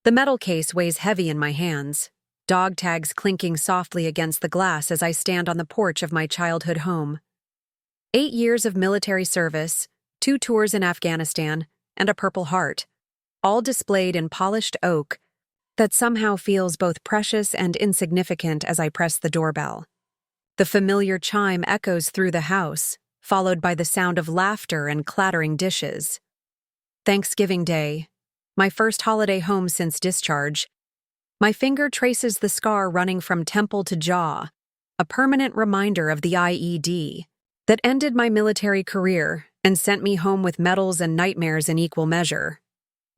The metal case weighs heavy in my hands, dog tags clinking softly against the glass as I stand on the porch of my childhood home. 8 years of military service, 2 tours in Afghanistan, and a Purple Heart, all displayed in polished oak that somehow feels both precious and insignificant as I press the doorbell. The familiar chime echoes through the house, followed by the sound of laughter and clattering dishes. Thanksgiving Day, my first holiday home since discharge. My finger traces the scar running from temple to jaw, a permanent reminder of the IED that ended my military career and sent me home with medals and nightmares in equal measure.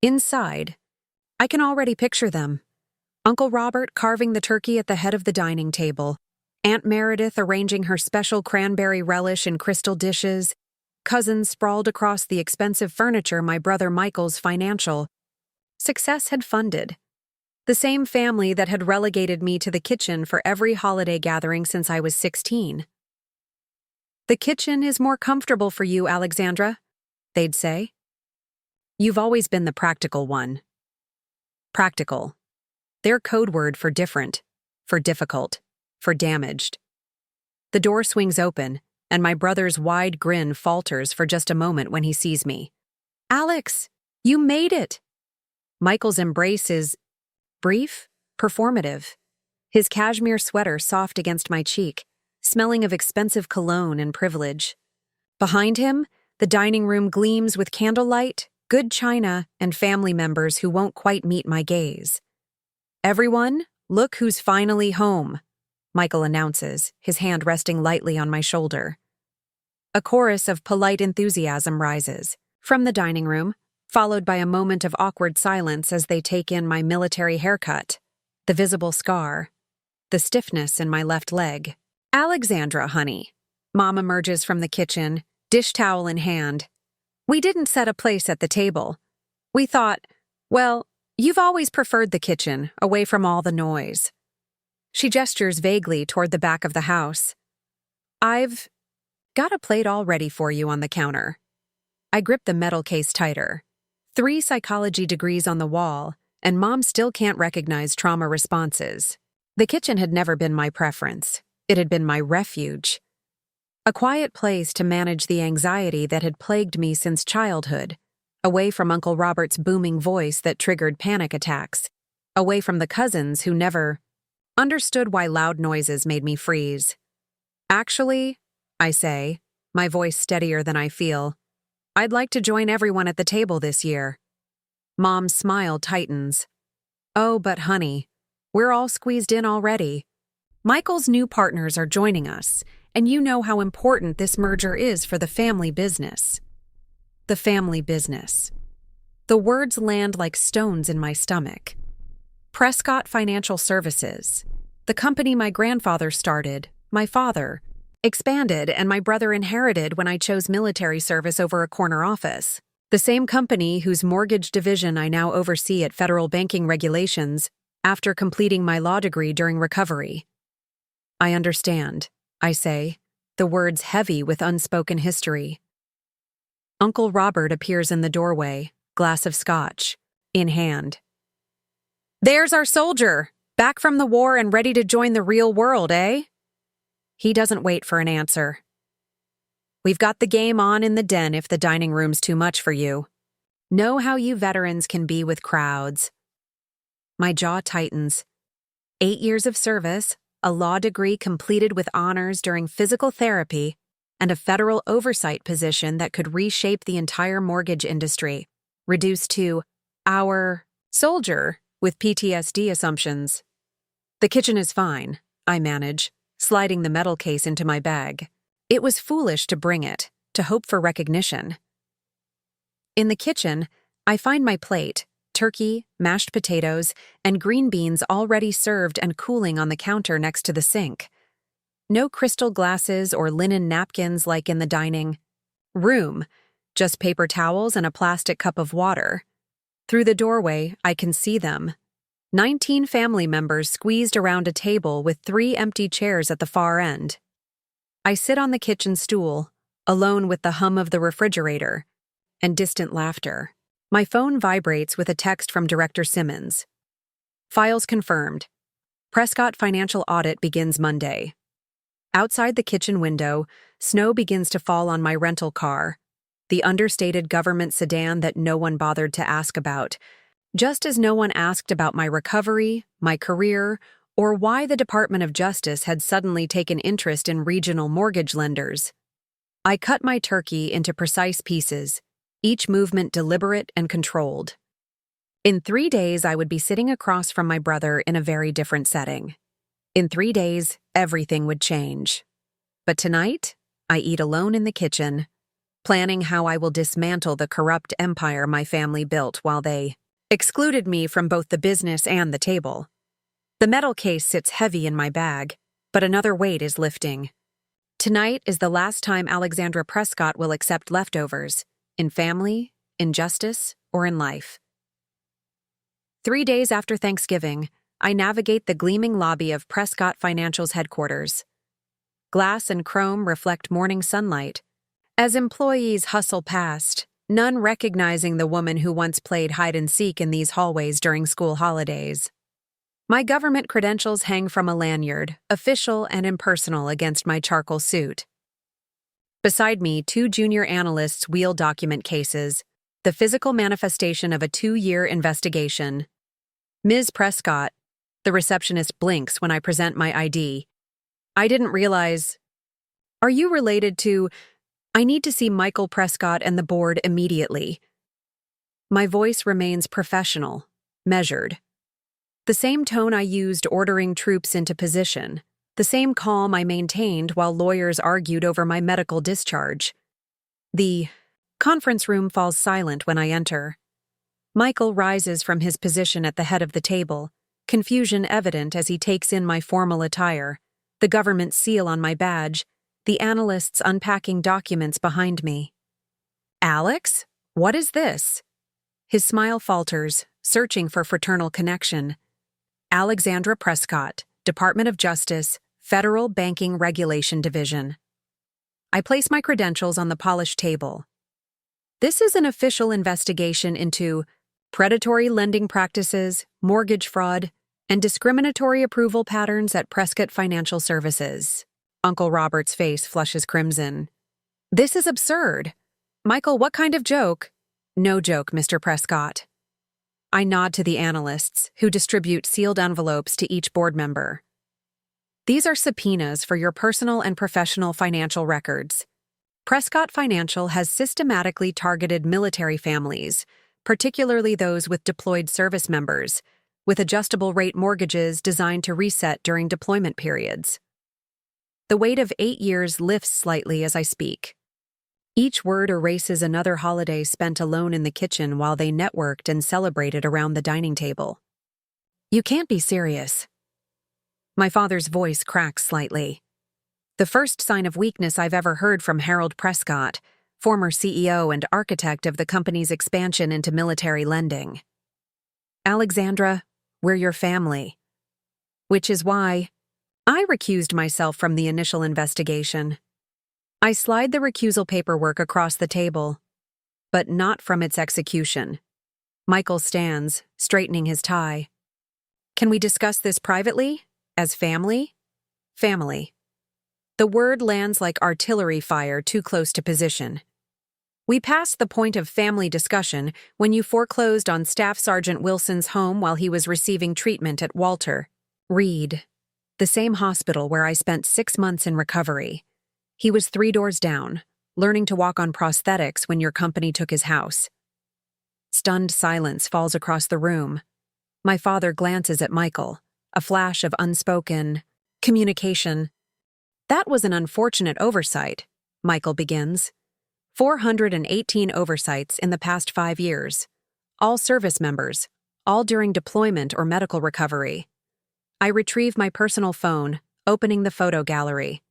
Inside, I can already picture them. Uncle Robert carving the turkey at the head of the dining table, Aunt Meredith arranging her special cranberry relish in crystal dishes, cousins sprawled across the expensive furniture my brother Michael's financial success had funded. The same family that had relegated me to the kitchen for every holiday gathering since I was 16. "The kitchen is more comfortable for you, Alexandra," they'd say. "You've always been the practical one." Practical. Their code word for different, for difficult, for damaged. The door swings open, and my brother's wide grin falters for just a moment when he sees me. "Alex, you made it!" Michael's embrace is brief, performative. His cashmere sweater soft against my cheek, smelling of expensive cologne and privilege. Behind him, the dining room gleams with candlelight, good china, and family members who won't quite meet my gaze. "Everyone, look who's finally home," Michael announces, his hand resting lightly on my shoulder. A chorus of polite enthusiasm rises from the dining room, followed by a moment of awkward silence as they take in my military haircut, the visible scar, the stiffness in my left leg. "Alexandra, honey." Mom emerges from the kitchen, dish towel in hand. "We didn't set a place at the table. We thought, well, you've always preferred the kitchen, away from all the noise." She gestures vaguely toward the back of the house. "I've got a plate all ready for you on the counter." I grip the metal case tighter. 3 psychology degrees on the wall, and Mom still can't recognize trauma responses. The kitchen had never been my preference. It had been my refuge. A quiet place to manage the anxiety that had plagued me since childhood, away from Uncle Robert's booming voice that triggered panic attacks, away from the cousins who never understood why loud noises made me freeze. "Actually," I say, my voice steadier than I feel, "I'd like to join everyone at the table this year." Mom's smile tightens. "Oh, but honey, we're all squeezed in already. Michael's new partners are joining us, and you know how important this merger is for the family business." The family business. The words land like stones in my stomach. Prescott Financial Services, the company my grandfather started, my father expanded, and my brother inherited when I chose military service over a corner office. The same company whose mortgage division I now oversee at federal banking regulations after completing my law degree during recovery. "I understand," I say, the words heavy with unspoken history. Uncle Robert appears in the doorway, glass of scotch in hand. "There's our soldier, back from the war and ready to join the real world, eh?" He doesn't wait for an answer. "We've got the game on in the den if the dining room's too much for you. Know how you veterans can be with crowds." My jaw tightens. 8 years of service, a law degree completed with honors during physical therapy, and a federal oversight position that could reshape the entire mortgage industry, reduced to our soldier with PTSD assumptions. "The kitchen is fine," I manage, sliding the metal case into my bag. It was foolish to bring it, to hope for recognition. In the kitchen, I find my plate, turkey, mashed potatoes, and green beans already served and cooling on the counter next to the sink. No crystal glasses or linen napkins like in the dining room, just paper towels and a plastic cup of water. Through the doorway, I can see them. 19 family members squeezed around a table with 3 empty chairs at the far end. I sit on the kitchen stool, alone with the hum of the refrigerator and distant laughter. My phone vibrates with a text from Director Simmons, Files confirmed. Prescott financial audit begins Monday. Outside the kitchen window, snow begins to fall on my rental car, the understated government sedan that no one bothered to ask about, just as no one asked about my recovery, my career, or why the Department of Justice had suddenly taken interest in regional mortgage lenders. I cut my turkey into precise pieces, each movement deliberate and controlled. In 3 days, I would be sitting across from my brother in a very different setting. In 3 days, everything would change. But tonight, I eat alone in the kitchen, planning how I will dismantle the corrupt empire my family built while they excluded me from both the business and the table. The metal case sits heavy in my bag, but another weight is lifting. Tonight is the last time Alexandra Prescott will accept leftovers, in family, in justice, or in life. 3 days after Thanksgiving, I navigate the gleaming lobby of Prescott Financial's headquarters. Glass and chrome reflect morning sunlight. As employees hustle past, none recognizing the woman who once played hide-and-seek in these hallways during school holidays. My government credentials hang from a lanyard, official and impersonal, against my charcoal suit. Beside me, 2 junior analysts wheel document cases, the physical manifestation of a 2-year investigation. Ms. Prescott, the receptionist blinks when I present my ID. I didn't realize. Are you related to? I need to see Michael Prescott and the board immediately. My voice remains professional, measured. The same tone I used ordering troops into position, the same calm I maintained while lawyers argued over my medical discharge. The conference room falls silent when I enter. Michael rises from his position at the head of the table, confusion evident as he takes in my formal attire, the government seal on my badge, the analysts unpacking documents behind me. Alex, what is this? His smile falters, searching for fraternal connection. Alexandra Prescott, Department of Justice, Federal Banking Regulation Division. I place my credentials on the polished table. This is an official investigation into predatory lending practices, mortgage fraud, and discriminatory approval patterns at Prescott Financial Services. Uncle Robert's face flushes crimson. This is absurd. Michael, what kind of joke? No joke, Mr. Prescott. I nod to the analysts, who distribute sealed envelopes to each board member. These are subpoenas for your personal and professional financial records. Prescott Financial has systematically targeted military families, particularly those with deployed service members, with adjustable-rate mortgages designed to reset during deployment periods. The weight of 8 years lifts slightly as I speak. Each word erases another holiday spent alone in the kitchen while they networked and celebrated around the dining table. You can't be serious. My father's voice cracks slightly. The first sign of weakness I've ever heard from Harold Prescott, former CEO and architect of the company's expansion into military lending. Alexandra, we're your family. Which is why I recused myself from the initial investigation. I slide the recusal paperwork across the table, but not from its execution. Michael stands, straightening his tie. Can we discuss this privately? As family? Family. The word lands like artillery fire too close to position. We passed the point of family discussion when you foreclosed on Staff Sergeant Wilson's home while he was receiving treatment at Walter Reed, the same hospital where I spent 6 months in recovery. He was 3 doors down, learning to walk on prosthetics when your company took his house. Stunned silence falls across the room. My father glances at Michael, a flash of unspoken communication. That was an unfortunate oversight, Michael begins. 418 oversights in the past 5 years. All service members, all during deployment or medical recovery. I retrieve my personal phone, opening the photo gallery.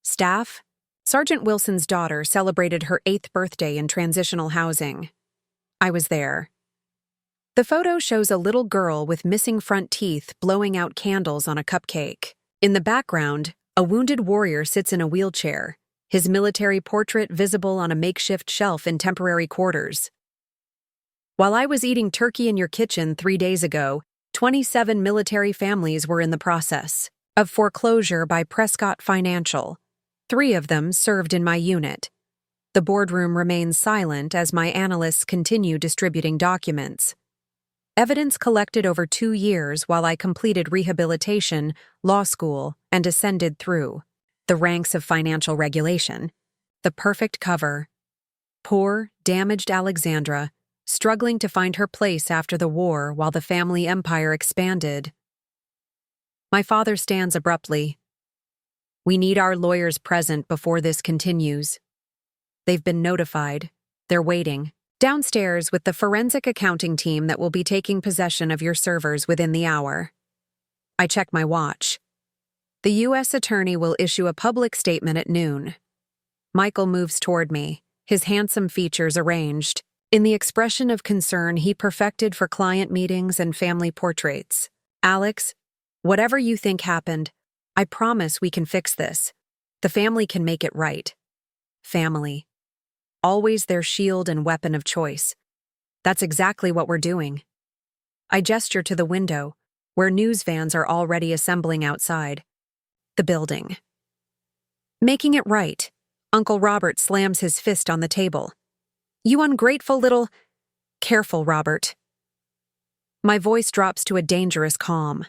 Staff, Sergeant Wilson's daughter celebrated her 8th birthday in transitional housing. I was there. The photo shows a little girl with missing front teeth blowing out candles on a cupcake. In the background, a wounded warrior sits in a wheelchair, his military portrait visible on a makeshift shelf in temporary quarters. While I was eating turkey in your kitchen 3 days ago, 27 military families were in the process of foreclosure by Prescott Financial. 3 of them served in my unit. The boardroom remained silent as my analysts continue distributing documents. Evidence collected over 2 years while I completed rehabilitation, law school, and ascended through the ranks of financial regulation. The perfect cover. Poor, damaged Alexandra, struggling to find her place after the war while the family empire expanded. My father stands abruptly. We need our lawyers present before this continues. They've been notified. They're waiting. Downstairs with the forensic accounting team that will be taking possession of your servers within the hour. I check my watch. The U.S. Attorney will issue a public statement at noon. Michael moves toward me, his handsome features arranged in the expression of concern he perfected for client meetings and family portraits. Alex, whatever you think happened, I promise we can fix this. The family can make it right. Family. Always their shield and weapon of choice. That's exactly what we're doing. I gesture to the window, where news vans are already assembling outside. The building. Making it right. Uncle Robert slams his fist on the table. You ungrateful little... Careful, Robert. My voice drops to a dangerous calm.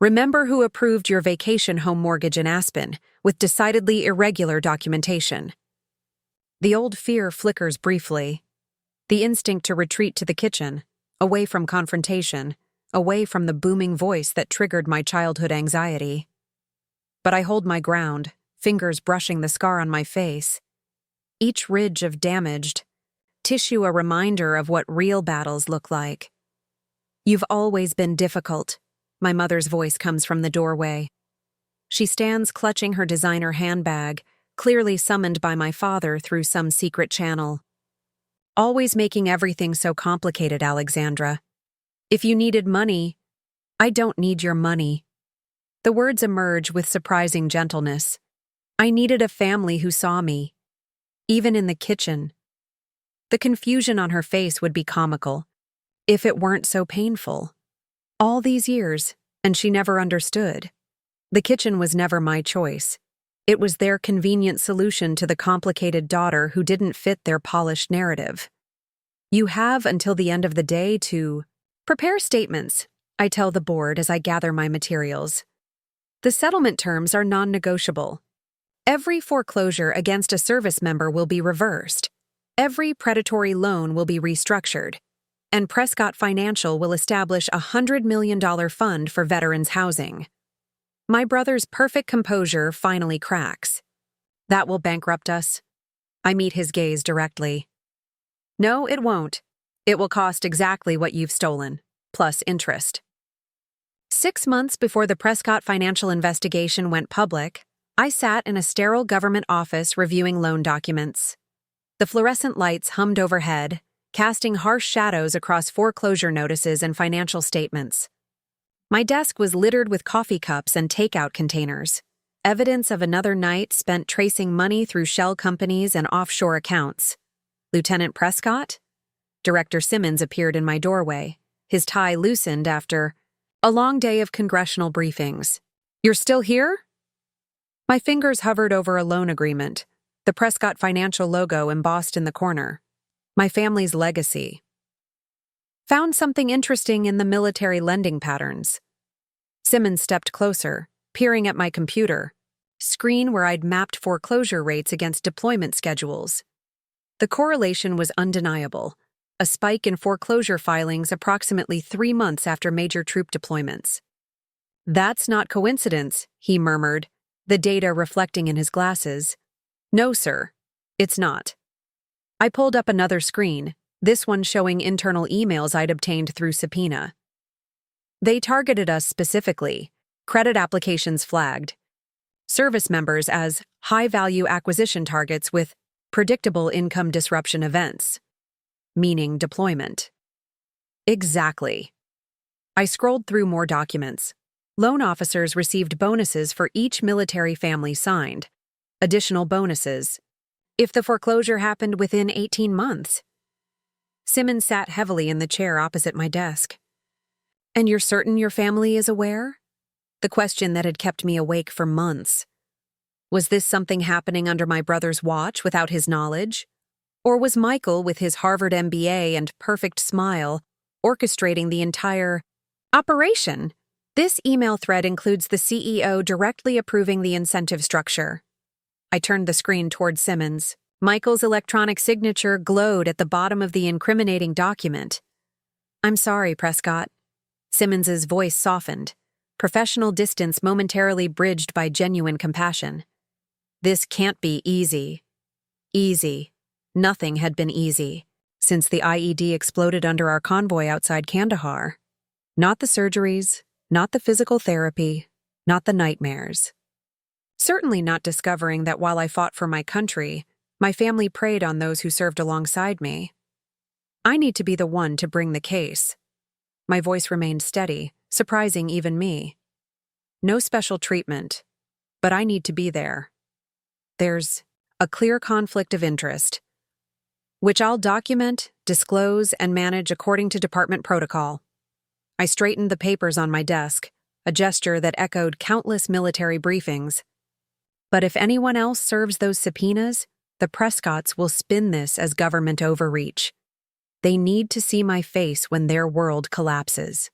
Remember who approved your vacation home mortgage in Aspen, with decidedly irregular documentation. The old fear flickers briefly. The instinct to retreat to the kitchen, away from confrontation, away from the booming voice that triggered my childhood anxiety. But I hold my ground, fingers brushing the scar on my face. Each ridge of damaged tissue a reminder of what real battles look like. You've always been difficult. My mother's voice comes from the doorway. She stands clutching her designer handbag, clearly summoned by my father through some secret channel. Always making everything so complicated, Alexandra. If you needed money, I don't need your money. The words emerge with surprising gentleness. I needed a family who saw me. Even in the kitchen. The confusion on her face would be comical, if it weren't so painful. All these years, and she never understood. The kitchen was never my choice. It was their convenient solution to the complicated daughter who didn't fit their polished narrative. You have until the end of the day to prepare statements, I tell the board as I gather my materials. The settlement terms are non-negotiable. Every foreclosure against a service member will be reversed. Every predatory loan will be restructured. And Prescott Financial will establish a $100 million fund for veterans' housing. My brother's perfect composure finally cracks. That will bankrupt us. I meet his gaze directly. No, it won't. It will cost exactly what you've stolen, plus interest. 6 months before the Prescott Financial investigation went public, I sat in a sterile government office reviewing loan documents. The fluorescent lights hummed overhead, casting harsh shadows across foreclosure notices and financial statements. My desk was littered with coffee cups and takeout containers, evidence of another night spent tracing money through shell companies and offshore accounts. Lieutenant Prescott? Director Simmons appeared in my doorway, his tie loosened after a long day of congressional briefings. You're still here? My fingers hovered over a loan agreement, the Prescott Financial logo embossed in the corner. My family's legacy. Found something interesting in the military lending patterns. Simmons stepped closer, peering at my computer, screen where I'd mapped foreclosure rates against deployment schedules. The correlation was undeniable, a spike in foreclosure filings approximately 3 months after major troop deployments. That's not coincidence, he murmured, the data reflecting in his glasses. No, sir, it's not. I pulled up another screen, this one showing internal emails I'd obtained through subpoena. They targeted us specifically, credit applications flagged, service members as high-value acquisition targets with predictable income disruption events, meaning deployment. Exactly. I scrolled through more documents. Loan officers received bonuses for each military family signed, additional bonuses if the foreclosure happened within 18 months. Simmons sat heavily in the chair opposite my desk. And you're certain your family is aware? The question that had kept me awake for months. Was this something happening under my brother's watch without his knowledge? Or was Michael, with his Harvard MBA and perfect smile, orchestrating the entire operation? This email thread includes the CEO directly approving the incentive structure. I turned the screen toward Simmons. Michael's electronic signature glowed at the bottom of the incriminating document. I'm sorry, Prescott. Simmons's voice softened, professional distance momentarily bridged by genuine compassion. This can't be easy. Easy. Nothing had been easy since the IED exploded under our convoy outside Kandahar. Not the surgeries, not the physical therapy, not the nightmares. Certainly not discovering that while I fought for my country, my family preyed on those who served alongside me. I need to be the one to bring the case. My voice remained steady, surprising even me. No special treatment, but I need to be there. There's a clear conflict of interest, which I'll document, disclose, and manage according to department protocol. I straightened the papers on my desk, a gesture that echoed countless military briefings. But if anyone else serves those subpoenas, the Prescotts will spin this as government overreach. They need to see my face when their world collapses.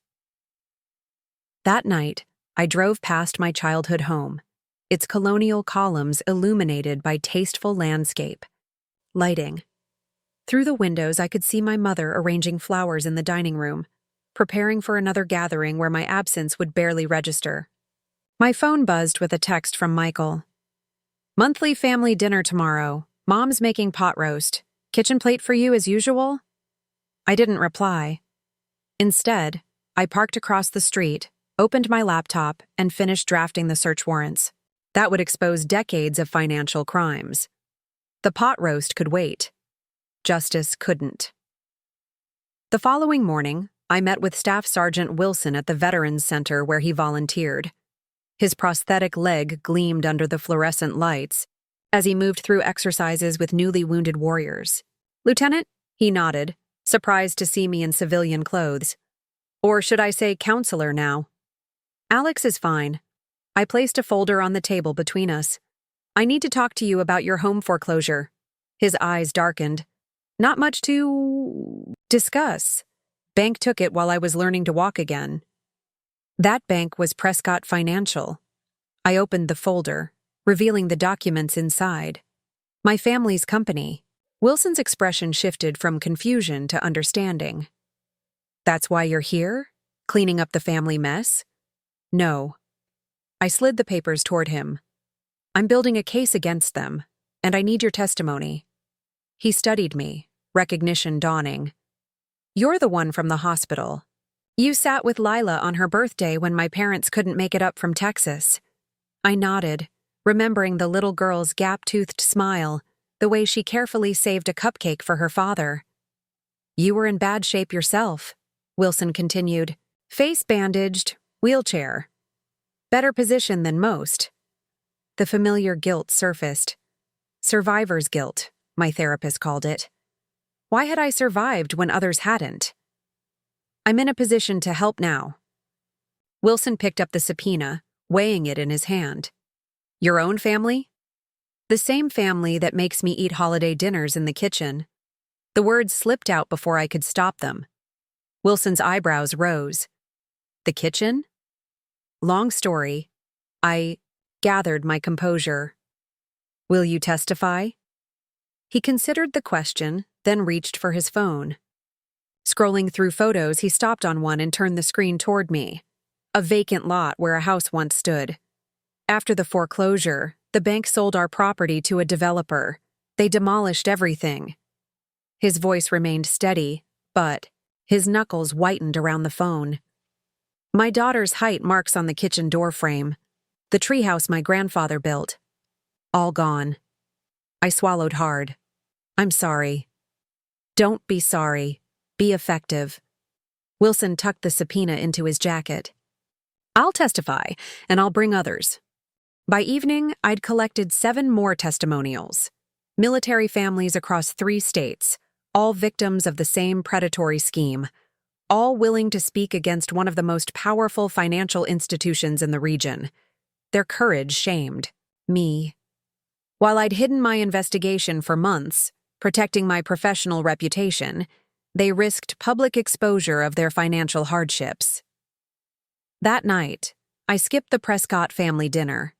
That night, I drove past my childhood home, its colonial columns illuminated by tasteful landscape. Lighting. Through the windows, I could see my mother arranging flowers in the dining room, preparing for another gathering where my absence would barely register. My phone buzzed with a text from Michael. Monthly family dinner tomorrow. Mom's making pot roast. Kitchen plate for you as usual? I didn't reply. Instead, I parked across the street, opened my laptop, and finished drafting the search warrants. That would expose decades of financial crimes. The pot roast could wait. Justice couldn't. The following morning, I met with Staff Sergeant Wilson at the Veterans Center where he volunteered. His prosthetic leg gleamed under the fluorescent lights as he moved through exercises with newly wounded warriors. Lieutenant? He nodded, surprised to see me in civilian clothes. Or should I say counselor now? Alex is fine. I placed a folder on the table between us. I need to talk to you about your home foreclosure. His eyes darkened. Not much to discuss. Bank took it while I was learning to walk again. That bank was Prescott Financial. I opened the folder, revealing the documents inside. My family's company. Wilson's expression shifted from confusion to understanding. That's why you're here? Cleaning up the family mess? No. I slid the papers toward him. I'm building a case against them, and I need your testimony. He studied me, recognition dawning. You're the one from the hospital. You sat with Lila on her birthday when my parents couldn't make it up from Texas. I nodded, remembering the little girl's gap-toothed smile, the way she carefully saved a cupcake for her father. You were in bad shape yourself, Wilson continued. Face bandaged, wheelchair. Better position than most. The familiar guilt surfaced. Survivor's guilt, my therapist called it. Why had I survived when others hadn't? I'm in a position to help now. Wilson picked up the subpoena, weighing it in his hand. Your own family? The same family that makes me eat holiday dinners in the kitchen. The words slipped out before I could stop them. Wilson's eyebrows rose. The kitchen? Long story. I gathered my composure. Will you testify? He considered the question, then reached for his phone. Scrolling through photos, he stopped on one and turned the screen toward me. A vacant lot where a house once stood. After the foreclosure, the bank sold our property to a developer. They demolished everything. His voice remained steady, but his knuckles whitened around the phone. My daughter's height marks on the kitchen door frame. The treehouse my grandfather built. All gone. I swallowed hard. I'm sorry. Don't be sorry. Be effective. Wilson tucked the subpoena into his jacket. I'll testify, and I'll bring others. By evening, I'd collected 7 more testimonials. Military families across 3 states, all victims of the same predatory scheme. all willing to speak against one of the most powerful financial institutions in the region. Their courage shamed me. While I'd hidden my investigation for months, protecting my professional reputation, they risked public exposure of their financial hardships. That night, I skipped the Prescott family dinner.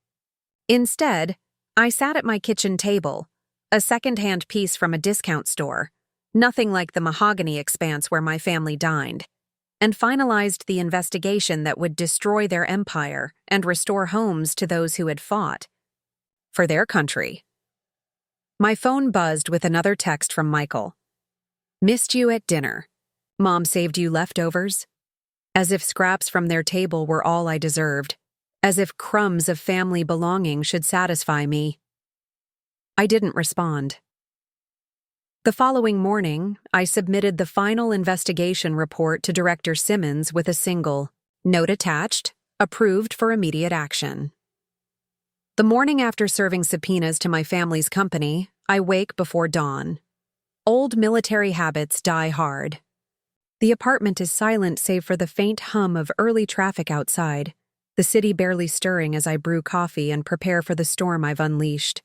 Instead, I sat at my kitchen table, a second-hand piece from a discount store, nothing like the mahogany expanse where my family dined, and finalized the investigation that would destroy their empire and restore homes to those who had fought for their country. My phone buzzed with another text from Michael. "Missed you at dinner. Mom saved you leftovers?" As if scraps from their table were all I deserved, as if crumbs of family belonging should satisfy me. I didn't respond. The following morning, I submitted the final investigation report to Director Simmons with a single note attached, approved for immediate action. The morning after serving subpoenas to my family's company, I wake before dawn. Old military habits die hard. The apartment is silent save for the faint hum of early traffic outside, the city barely stirring as I brew coffee and prepare for the storm I've unleashed.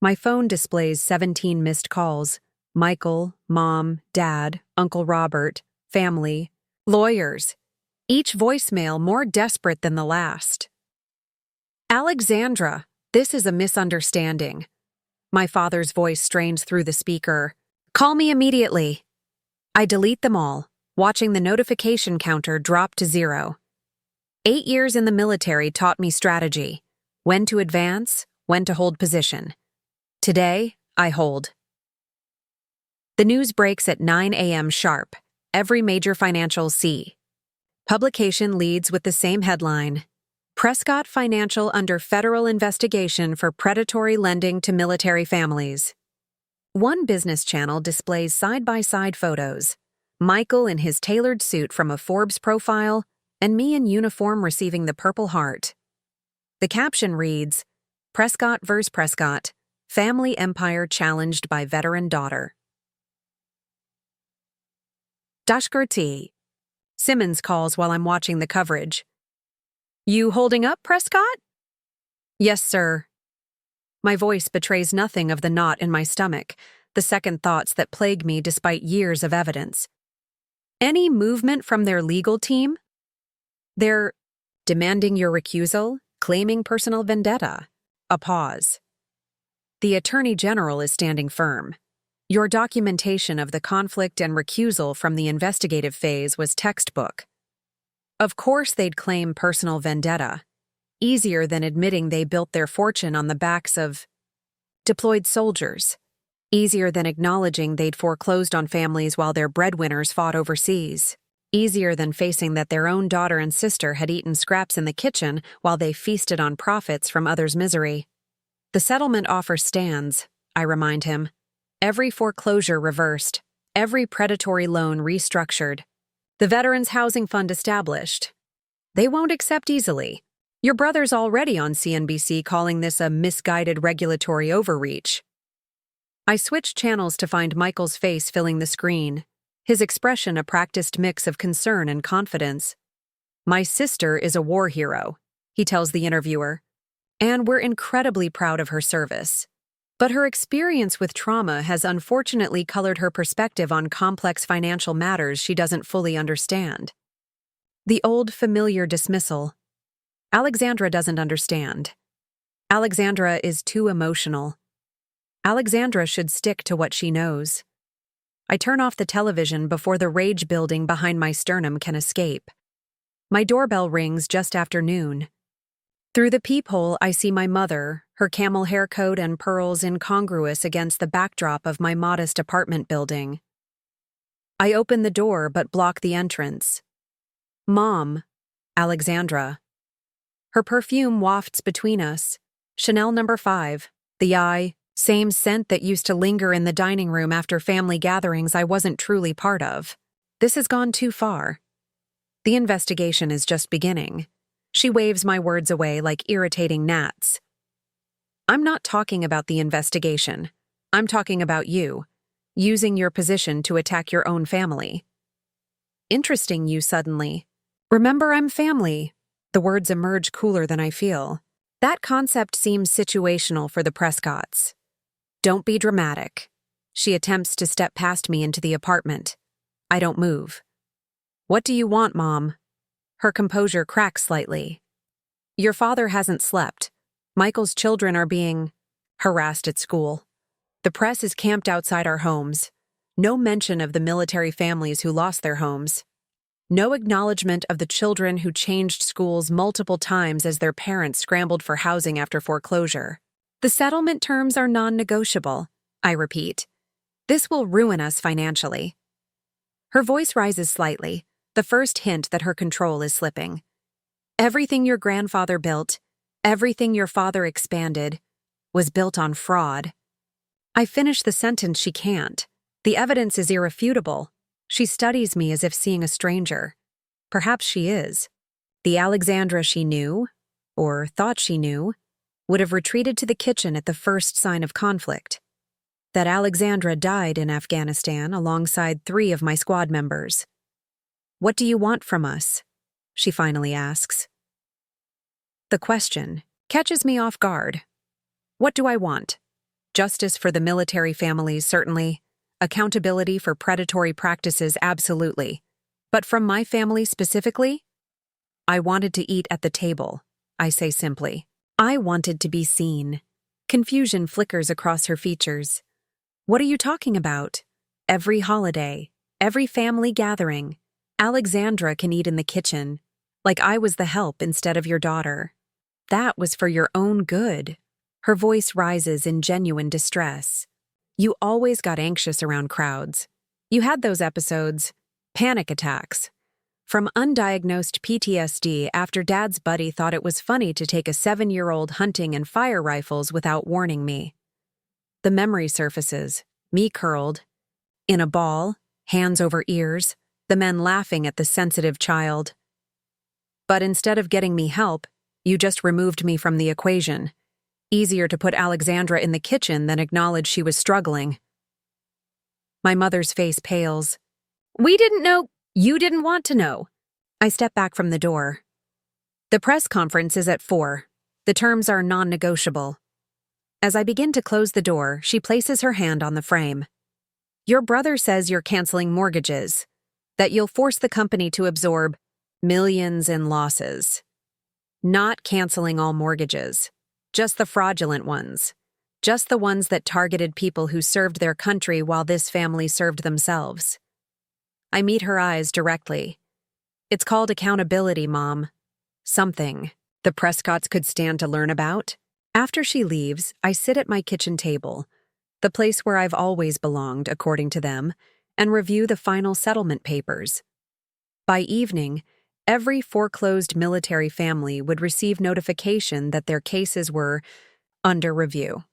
My phone displays 17 missed calls: Michael, Mom, Dad, Uncle Robert, family, lawyers, each voicemail more desperate than the last. "Alexandra, this is a misunderstanding." My father's voice strains through the speaker. "Call me immediately." I delete them all, watching the notification counter drop to 0. 8 years in the military taught me strategy: when to advance, when to hold position. Today, I hold. The news breaks at 9 a.m. sharp, every major financial publication leads with the same headline: Prescott Financial under federal investigation for predatory lending to military families. One business channel displays side-by-side photos: Michael in his tailored suit from a Forbes profile, and me in uniform receiving the Purple Heart. The caption reads, "Prescott vs. Prescott, family empire challenged by veteran daughter." Discharged. Simmons calls while I'm watching the coverage. "You holding up, Prescott?" "Yes, sir." My voice betrays nothing of the knot in my stomach, the second thoughts that plague me despite years of evidence. "Any movement from their legal team?" "They're demanding your recusal, claiming personal vendetta." A pause. "The Attorney General is standing firm. Your documentation of the conflict and recusal from the investigative phase was textbook." Of course they'd claim personal vendetta. Easier than admitting they built their fortune on the backs of deployed soldiers. Easier than acknowledging they'd foreclosed on families while their breadwinners fought overseas. Easier than facing that their own daughter and sister had eaten scraps in the kitchen while they feasted on profits from others' misery. "The settlement offer stands," I remind him. "Every foreclosure reversed. Every predatory loan restructured. The Veterans Housing Fund established. They won't accept easily. Your brother's already on CNBC calling this a misguided regulatory overreach." I switch channels to find Michael's face filling the screen, his expression a practiced mix of concern and confidence. "My sister is a war hero," he tells the interviewer, "and we're incredibly proud of her service. But her experience with trauma has unfortunately colored her perspective on complex financial matters she doesn't fully understand." The old familiar dismissal. Alexandra doesn't understand. Alexandra is too emotional. Alexandra should stick to what she knows. I turn off the television before the rage building behind my sternum can escape. My doorbell rings just after noon. Through the peephole, I see my mother, her camel hair coat and pearls incongruous against the backdrop of my modest apartment building. I open the door but block the entrance. "Mom," Alexandra. Her perfume wafts between us. Chanel No. 5, the same scent that used to linger in the dining room after family gatherings I wasn't truly part of. This has gone too far. The investigation is just beginning. She waves my words away like irritating gnats. "I'm not talking about the investigation. I'm talking about you, using your position to attack your own family." Interesting you suddenly. Remember, I'm family. The words emerge cooler than I feel. That concept seems situational for the Prescotts. Don't be dramatic. She attempts to step past me into the apartment. I don't move. What do you want, Mom? Her composure cracks slightly. Your father hasn't slept. Michael's children are being harassed at school. The press is camped outside our homes. No mention of the military families who lost their homes. No acknowledgement of the children who changed schools multiple times as their parents scrambled for housing after foreclosure. The settlement terms are non-negotiable, I repeat. This will ruin us financially. Her voice rises slightly, the first hint that her control is slipping. Everything your grandfather built, everything your father expanded, was built on fraud. I finish the sentence she can't. The evidence is irrefutable. She studies me as if seeing a stranger. Perhaps she is. The Alexandra she knew, or thought she knew, would have retreated to the kitchen at the first sign of conflict. That Alexandra died in Afghanistan alongside 3 of my squad members. What do you want from us? She finally asks. The question catches me off guard. What do I want? Justice for the military families, certainly. Accountability for predatory practices, absolutely. But from my family specifically? I wanted to eat at the table, I say simply. I wanted to be seen. Confusion flickers across her features. What are you talking about? Every holiday, every family gathering, Alexandra can eat in the kitchen, like I was the help instead of your daughter. That was for your own good. Her voice rises in genuine distress. You always got anxious around crowds. You had those episodes, panic attacks, from undiagnosed PTSD after Dad's buddy thought it was funny to take a 7-year-old hunting and fire rifles without warning me. The memory surfaces, me curled, in a ball, hands over ears, the men laughing at the sensitive child. But instead of getting me help, you just removed me from the equation. Easier to put Alexandra in the kitchen than acknowledge she was struggling. My mother's face pales. We didn't know. You didn't want to know. I step back from the door. The press conference is at 4. The terms are non-negotiable. As I begin to close the door, she places her hand on the frame. Your brother says you're canceling mortgages, that you'll force the company to absorb millions in losses. Not canceling all mortgages. Just the fraudulent ones. Just the ones that targeted people who served their country while this family served themselves. I meet her eyes directly. It's called accountability, Mom. Something the Prescotts could stand to learn about. After she leaves, I sit at my kitchen table, the place where I've always belonged, according to them, and review the final settlement papers. By evening, every foreclosed military family would receive notification that their cases were under review.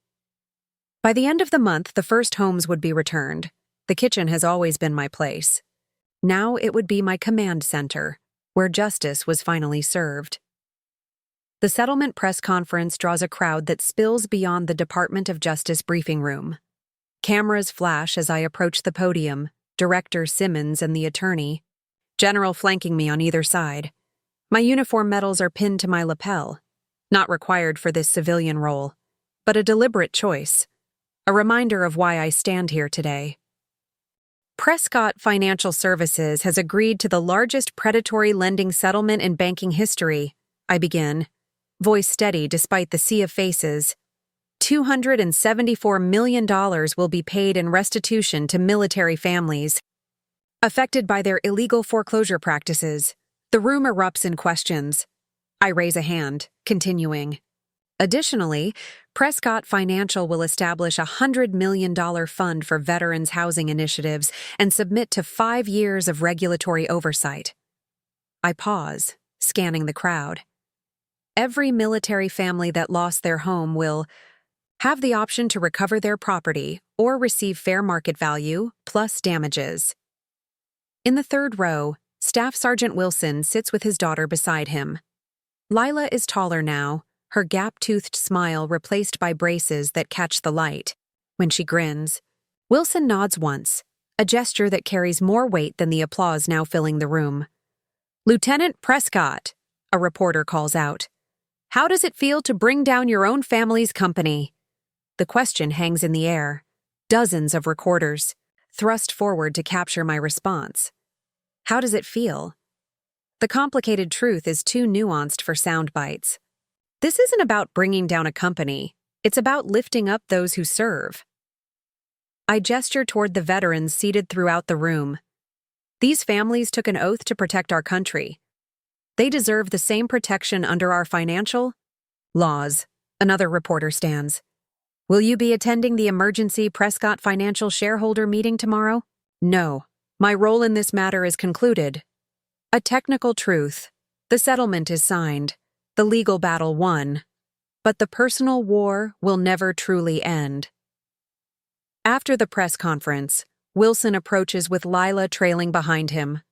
By the end of the month, the first homes would be returned. The kitchen has always been my place. Now it would be my command center, where justice was finally served. The settlement press conference draws a crowd that spills beyond the Department of Justice briefing room. Cameras flash as I approach the podium, Director Simmons and the attorney, General flanking me on either side. My uniform medals are pinned to my lapel, not required for this civilian role, but a deliberate choice, a reminder of why I stand here today. Prescott Financial Services has agreed to the largest predatory lending settlement in banking history, I begin, voice steady despite the sea of faces. $274 million will be paid in restitution to military families affected by their illegal foreclosure practices. The room erupts in questions. I raise a hand, continuing. Additionally, Prescott Financial will establish a $100 million fund for veterans' housing initiatives and submit to 5 years of regulatory oversight. I pause, scanning the crowd. Every military family that lost their home will have the option to recover their property or receive fair market value plus damages. In the third row, Staff Sergeant Wilson sits with his daughter beside him. Lila is taller now, her gap-toothed smile replaced by braces that catch the light. When she grins, Wilson nods once, a gesture that carries more weight than the applause now filling the room. "Lieutenant Prescott," a reporter calls out. "How does it feel to bring down your own family's company?" The question hangs in the air. Dozens of recorders thrust forward to capture my response. How does it feel? The complicated truth is too nuanced for sound bites. This isn't about bringing down a company. It's about lifting up those who serve. I gesture toward the veterans seated throughout the room. These families took an oath to protect our country. They deserve the same protection under our financial laws. Another reporter stands. "Will you be attending the emergency Prescott Financial shareholder meeting tomorrow?" "No. My role in this matter is concluded." A technical truth. The settlement is signed. The legal battle won. But the personal war will never truly end. After the press conference, Wilson approaches with Lila trailing behind him.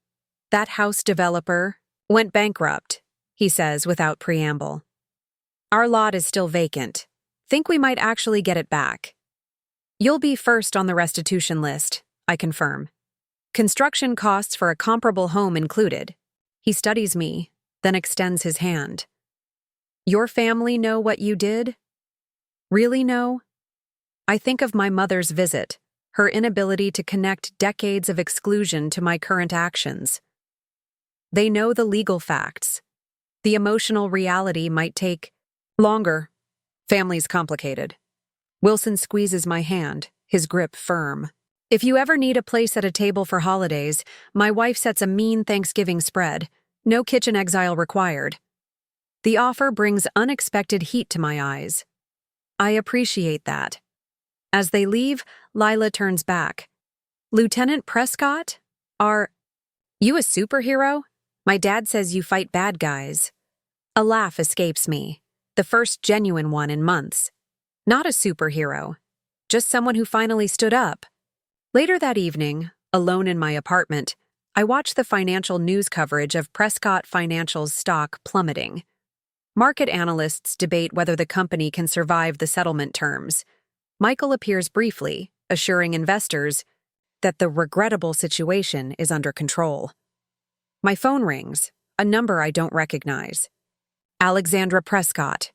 "That house developer went bankrupt," he says without preamble. "Our lot is still vacant. Think we might actually get it back." "You'll be first on the restitution list," I confirm. "Construction costs for a comparable home included." He studies me, then extends his hand. "Your family know what you did? Really know?" I think of my mother's visit, her inability to connect decades of exclusion to my current actions. They know the legal facts. The emotional reality might take longer. Family's complicated. Wilson squeezes my hand, his grip firm. "If you ever need a place at a table for holidays, my wife sets a mean Thanksgiving spread. No kitchen exile required." The offer brings unexpected heat to my eyes. I appreciate that. As they leave, Lila turns back. "Lieutenant Prescott? Are you a superhero? My dad says you fight bad guys." A laugh escapes me, the first genuine one in months. Not a superhero, just someone who finally stood up. Later that evening, alone in my apartment, I watch the financial news coverage of Prescott Financial's stock plummeting. Market analysts debate whether the company can survive the settlement terms. Michael appears briefly, assuring investors that the regrettable situation is under control. My phone rings, a number I don't recognize. Alexandra Prescott.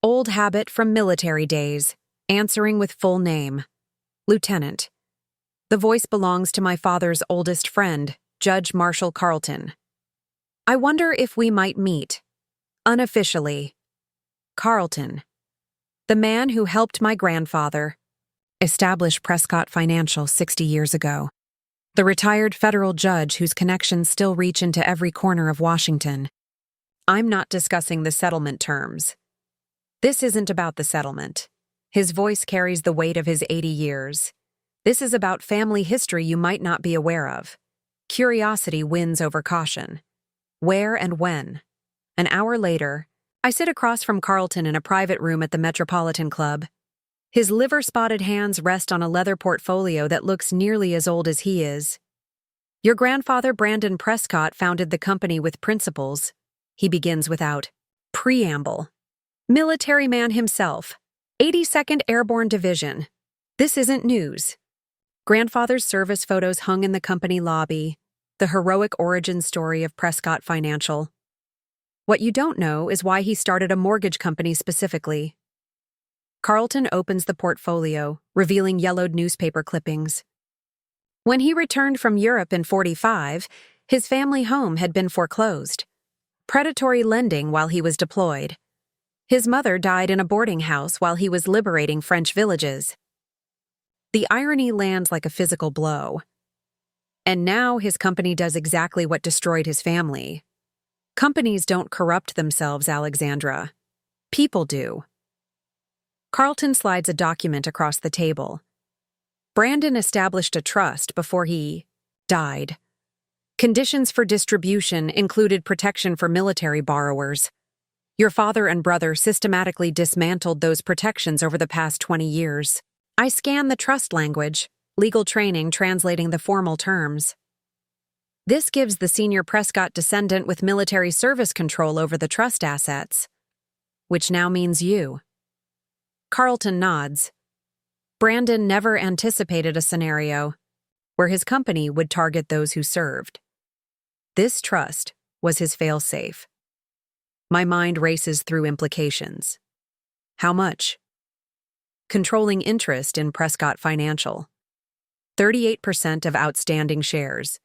Old habit from military days, answering with full name. "Lieutenant." The voice belongs to my father's oldest friend, Judge Marshall Carlton. "I wonder if we might meet." Unofficially. Carlton. The man who helped my grandfather establish Prescott Financial 60 years ago. The retired federal judge whose connections still reach into every corner of Washington. I'm not discussing the settlement terms. This isn't about the settlement. His voice carries the weight of his 80 years. This is about family history you might not be aware of. Curiosity wins over caution. Where and when? An hour later, I sit across from Carlton in a private room at the Metropolitan Club. His liver-spotted hands rest on a leather portfolio that looks nearly as old as he is. "Your grandfather, Brandon Prescott, founded the company with principles," he begins without preamble. "Military man himself, 82nd Airborne Division. This isn't news." Grandfather's service photos hung in the company lobby, the heroic origin story of Prescott Financial. What you don't know is why he started a mortgage company specifically. Carlton opens the portfolio, revealing yellowed newspaper clippings. When he returned from Europe in '45, his family home had been foreclosed. Predatory lending while he was deployed. His mother died in a boarding house while he was liberating French villages. The irony lands like a physical blow. And now his company does exactly what destroyed his family. Companies don't corrupt themselves, Alexandra. People do. Carlton slides a document across the table. Brandon established a trust before he died. Conditions for distribution included protection for military borrowers. Your father and brother systematically dismantled those protections over the past 20 years. I scan the trust language, legal training translating the formal terms. This gives the senior Prescott descendant with military service control over the trust assets, which now means you. Carlton nods. Brandon never anticipated a scenario. where his company would target those who served. This trust was his fail-safe. My mind races through implications. How much? Controlling interest in Prescott Financial. 38% of outstanding shares.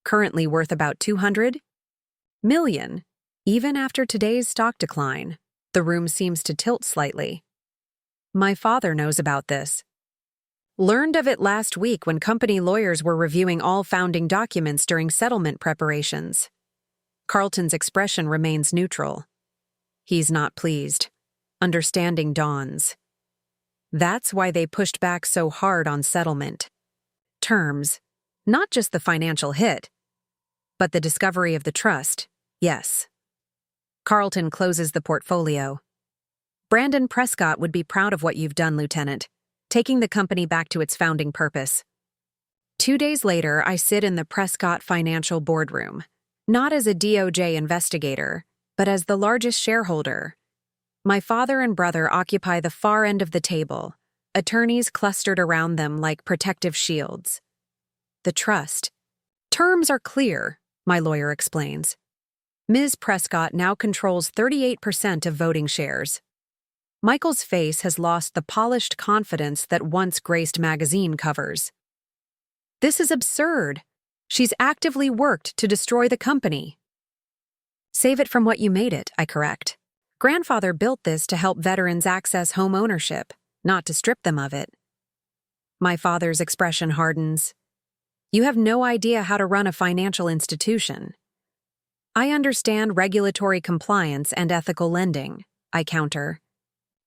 Currently worth about $200 million. Even after today's stock decline, the room seems to tilt slightly. My father knows about this. Learned of it last week when company lawyers were reviewing all founding documents during settlement preparations. Carlton's expression remains neutral. He's not pleased. Understanding dawns. That's why they pushed back so hard on settlement. Terms, not just the financial hit, but the discovery of the trust, yes. Carlton closes the portfolio. Brandon Prescott would be proud of what you've done, Lieutenant, taking the company back to its founding purpose. 2 days later, I sit in the Prescott Financial boardroom, not as a DOJ investigator, but as the largest shareholder. My father and brother occupy the far end of the table, attorneys clustered around them like protective shields. The trust. Terms are clear, my lawyer explains. Ms. Prescott now controls 38% of voting shares. Michael's face has lost the polished confidence that once graced magazine covers. This is absurd. She's actively worked to destroy the company. Save it from what you made it, I correct. Grandfather built this to help veterans access home ownership, not to strip them of it. My father's expression hardens. You have no idea how to run a financial institution. I understand regulatory compliance and ethical lending, I counter.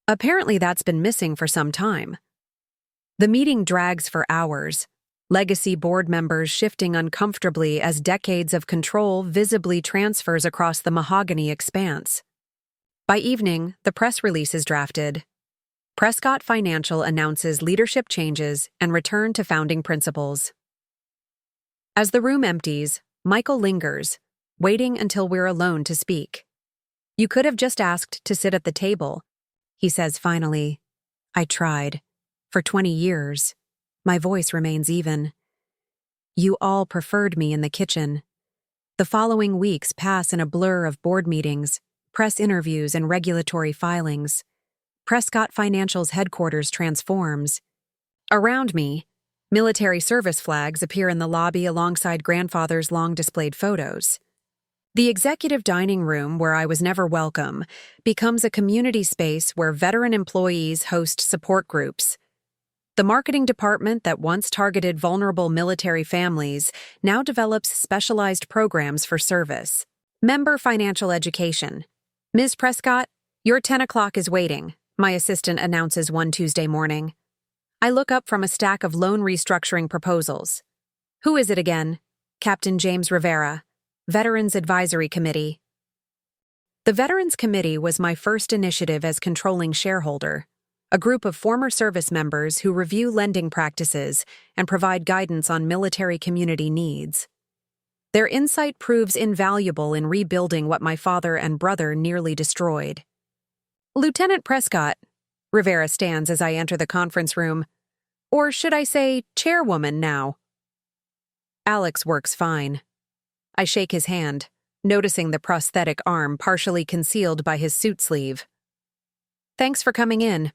Apparently that's been missing for some time. The meeting drags for hours, legacy board members shifting uncomfortably as decades of control visibly transfers across the mahogany expanse. By evening, the press release is drafted. Prescott Financial announces leadership changes and return to founding principles. As the room empties, Michael lingers, waiting until we're alone to speak. You could have just asked to sit at the table, he says finally. I tried. For 20 years. My voice remains even. You all preferred me in the kitchen. The following weeks pass in a blur of board meetings, press interviews, and regulatory filings. Prescott Financial's headquarters transforms. Around me, military service flags appear in the lobby alongside grandfather's long-displayed photos. The executive dining room, where I was never welcome, becomes a community space where veteran employees host support groups. The marketing department that once targeted vulnerable military families now develops specialized programs for service. Member financial education. Ms. Prescott, your 10 o'clock is waiting, my assistant announces one Tuesday morning. I look up from a stack of loan restructuring proposals. Who is it again? Captain James Rivera. Veterans Advisory Committee. The Veterans Committee was my first initiative as controlling shareholder, a group of former service members who review lending practices and provide guidance on military community needs. Their insight proves invaluable in rebuilding what my father and brother nearly destroyed. Lieutenant Prescott, Rivera stands as I enter the conference room, or should I say chairwoman now. Alex works fine. I shake his hand, noticing the prosthetic arm partially concealed by his suit sleeve. Thanks for coming in.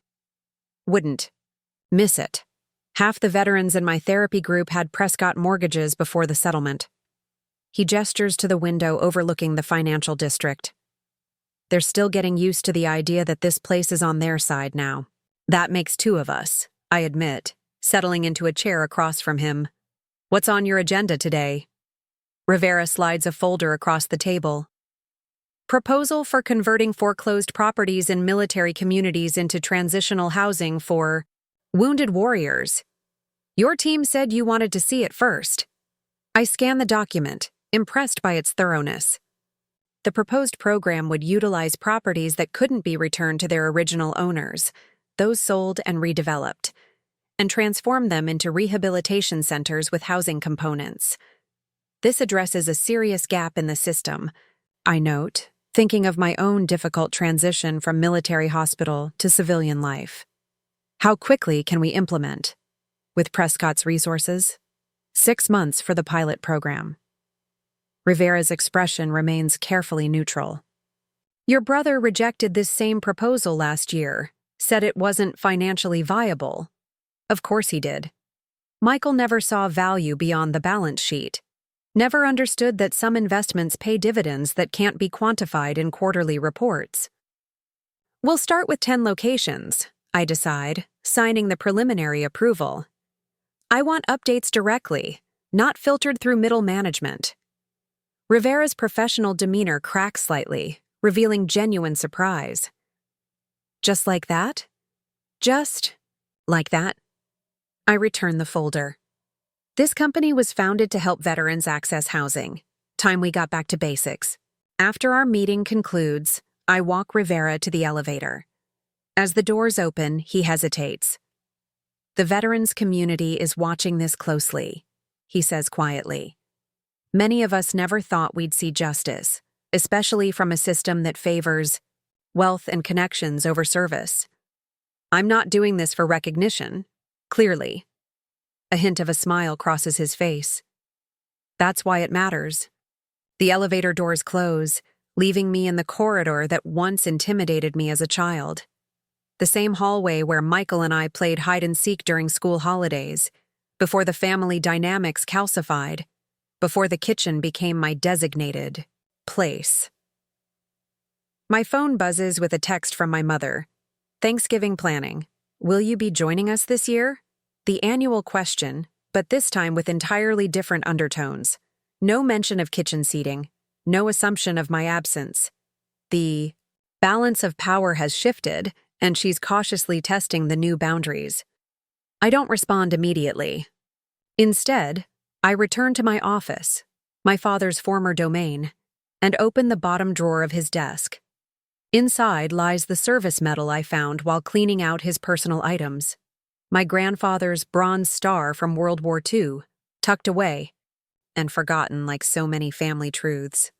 Wouldn't miss it. Half the veterans in my therapy group had Prescott mortgages before the settlement. He gestures to the window overlooking the financial district. They're still getting used to the idea that this place is on their side now. That makes 2 of us, I admit, settling into a chair across from him. What's on your agenda today? Rivera slides a folder across the table. Proposal for converting foreclosed properties in military communities into transitional housing for wounded warriors. Your team said you wanted to see it first. I scan the document, impressed by its thoroughness. The proposed program would utilize properties that couldn't be returned to their original owners, those sold and redeveloped, and transform them into rehabilitation centers with housing components. This addresses a serious gap in the system, I note, thinking of my own difficult transition from military hospital to civilian life. How quickly can we implement? With Prescott's resources? 6 months for the pilot program. Rivera's expression remains carefully neutral. Your brother rejected this same proposal last year, said it wasn't financially viable. Of course he did. Michael never saw value beyond the balance sheet. Never understood that some investments pay dividends that can't be quantified in quarterly reports. We'll start with 10 locations, I decide, signing the preliminary approval. I want updates directly, not filtered through middle management. Rivera's professional demeanor cracks slightly, revealing genuine surprise. Just like that? Just like that? I return the folder. This company was founded to help veterans access housing. Time we got back to basics. After our meeting concludes, I walk Rivera to the elevator. As the doors open, he hesitates. The veterans community is watching this closely, he says quietly. Many of us never thought we'd see justice, especially from a system that favors wealth and connections over service. I'm not doing this for recognition, clearly. A hint of a smile crosses his face. That's why it matters. The elevator doors close, leaving me in the corridor that once intimidated me as a child. The same hallway where Michael and I played hide-and-seek during school holidays, before the family dynamics calcified, before the kitchen became my designated place. My phone buzzes with a text from my mother. Thanksgiving planning. Will you be joining us this year? The annual question, but this time with entirely different undertones. No mention of kitchen seating. No assumption of my absence. The balance of power has shifted, and she's cautiously testing the new boundaries. I don't respond immediately. Instead, I return to my office, my father's former domain, and open the bottom drawer of his desk. Inside lies the service medal I found while cleaning out his personal items. My grandfather's bronze star from World War II, tucked away, and forgotten like so many family truths.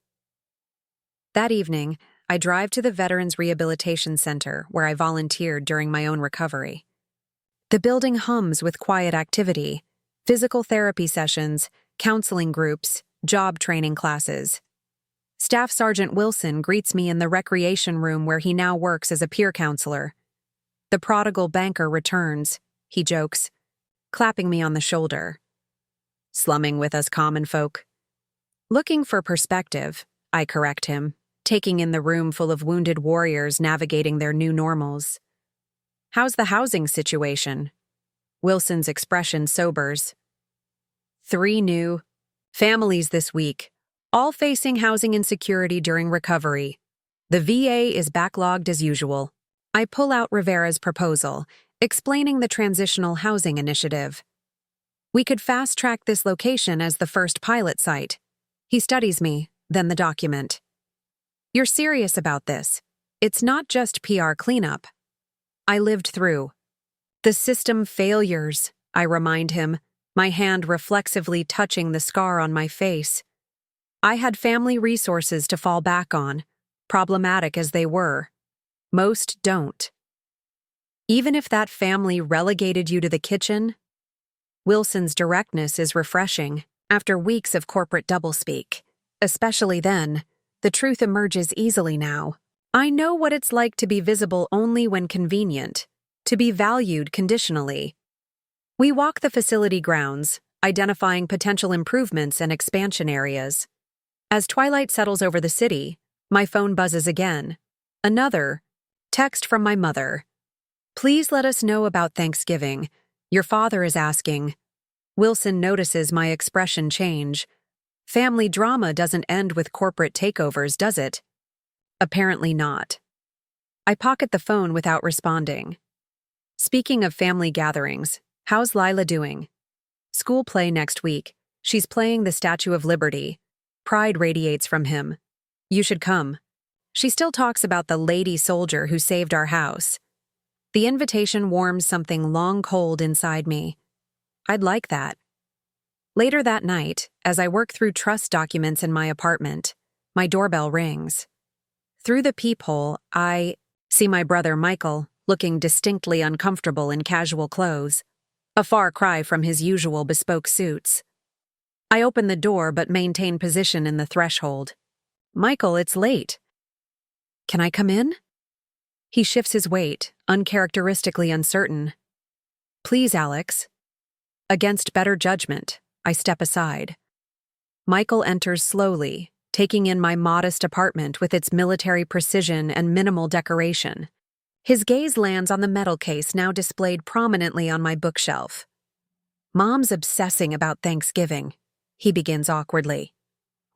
That evening, I drive to the Veterans Rehabilitation Center where I volunteered during my own recovery. The building hums with quiet activity, physical therapy sessions, counseling groups, job training classes. Staff Sergeant Wilson greets me in the recreation room where he now works as a peer counselor. The prodigal banker returns, he jokes, clapping me on the shoulder. Slumming with us common folk. Looking for perspective, I correct him, taking in the room full of wounded warriors navigating their new normals. How's the housing situation? Wilson's expression sobers. 3 new families this week, all facing housing insecurity during recovery. The VA is backlogged as usual. I pull out Rivera's proposal, explaining the Transitional Housing Initiative. We could fast-track this location as the first pilot site. He studies me, then the document. You're serious about this. It's not just PR cleanup. I lived through the system failures, I remind him, my hand reflexively touching the scar on my face. I had family resources to fall back on, problematic as they were. Most don't. Even if that family relegated you to the kitchen? Wilson's directness is refreshing after weeks of corporate doublespeak. Especially then, the truth emerges easily now. I know what it's like to be visible only when convenient, to be valued conditionally. We walk the facility grounds, identifying potential improvements and expansion areas. As twilight settles over the city, my phone buzzes again. Another text from my mother. Please let us know about Thanksgiving. Your father is asking. Wilson notices my expression change. Family drama doesn't end with corporate takeovers, does it? Apparently not. I pocket the phone without responding. Speaking of family gatherings, how's Lila doing? School play next week. She's playing the Statue of Liberty. Pride radiates from him. You should come. She still talks about the lady soldier who saved our house. The invitation warms something long cold inside me. I'd like that. Later that night, as I work through trust documents in my apartment, my doorbell rings. Through the peephole, I see my brother Michael, looking distinctly uncomfortable in casual clothes, a far cry from his usual bespoke suits. I open the door but maintain position in the threshold. Michael, it's late. Can I come in? He shifts his weight, uncharacteristically uncertain. Please, Alex. Against better judgment, I step aside. Michael enters slowly, taking in my modest apartment with its military precision and minimal decoration. His gaze lands on the metal case now displayed prominently on my bookshelf. Mom's obsessing about Thanksgiving, he begins awkwardly.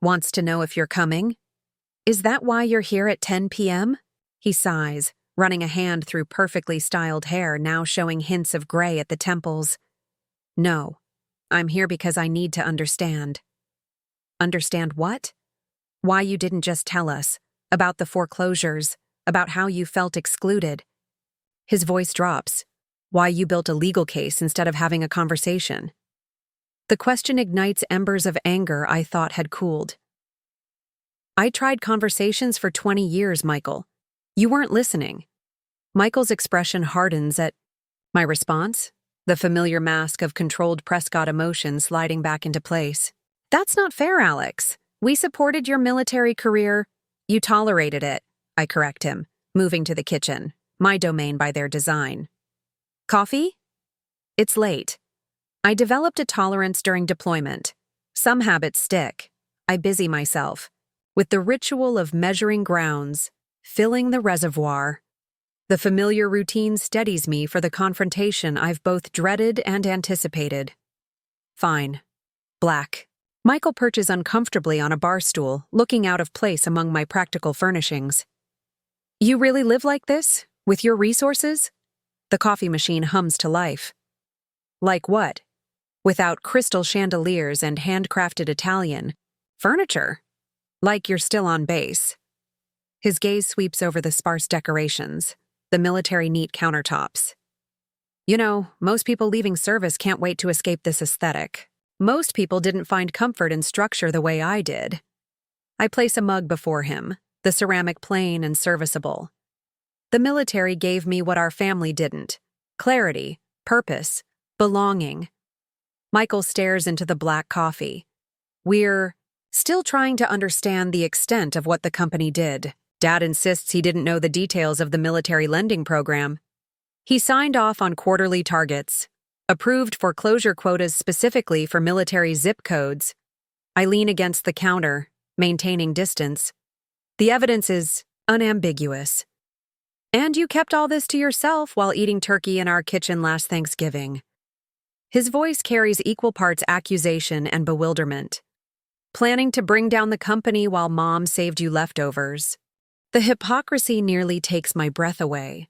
Wants to know if you're coming? Is that why you're here at 10 p.m.? He sighs, running a hand through perfectly styled hair now showing hints of gray at the temples. No, I'm here because I need to understand. Understand what? Why you didn't just tell us, about the foreclosures, about how you felt excluded. His voice drops. Why you built a legal case instead of having a conversation. The question ignites embers of anger I thought had cooled. I tried conversations for 20 years, Michael. You weren't listening. Michael's expression hardens at my response, the familiar mask of controlled Prescott emotion sliding back into place. That's not fair, Alex. We supported your military career. You tolerated it, I correct him, moving to the kitchen, my domain by their design. Coffee? It's late. I developed a tolerance during deployment. Some habits stick. I busy myself with the ritual of measuring grounds, filling the reservoir. The familiar routine steadies me for the confrontation I've both dreaded and anticipated. Fine. Black. Michael perches uncomfortably on a bar stool, looking out of place among my practical furnishings. You really live like this? With your resources? The coffee machine hums to life. Like what? Without crystal chandeliers and handcrafted Italian furniture? Like you're still on base. His gaze sweeps over the sparse decorations, the military neat countertops. You know, most people leaving service can't wait to escape this aesthetic. Most people didn't find comfort in structure the way I did. I place a mug before him, the ceramic plain and serviceable. The military gave me what our family didn't: clarity, purpose, belonging. Michael stares into the black coffee. We're still trying to understand the extent of what the company did. Dad insists he didn't know the details of the military lending program. He signed off on quarterly targets, approved foreclosure quotas specifically for military zip codes. I lean against the counter, maintaining distance. The evidence is unambiguous. And you kept all this to yourself while eating turkey in our kitchen last Thanksgiving. His voice carries equal parts accusation and bewilderment. Planning to bring down the company while Mom saved you leftovers. The hypocrisy nearly takes my breath away.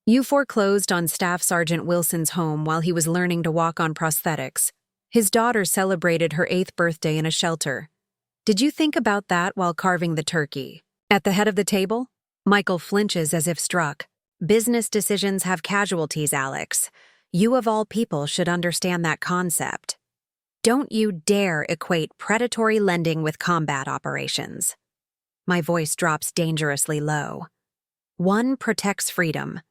You foreclosed on Staff Sergeant Wilson's home while he was learning to walk on prosthetics. His daughter celebrated her 8th birthday in a shelter. Did you think about that while carving the turkey? At the head of the table, Michael flinches as if struck. Business decisions have casualties, Alex. You of all people should understand that concept. Don't you dare equate predatory lending with combat operations. My voice drops dangerously low. One protects freedom.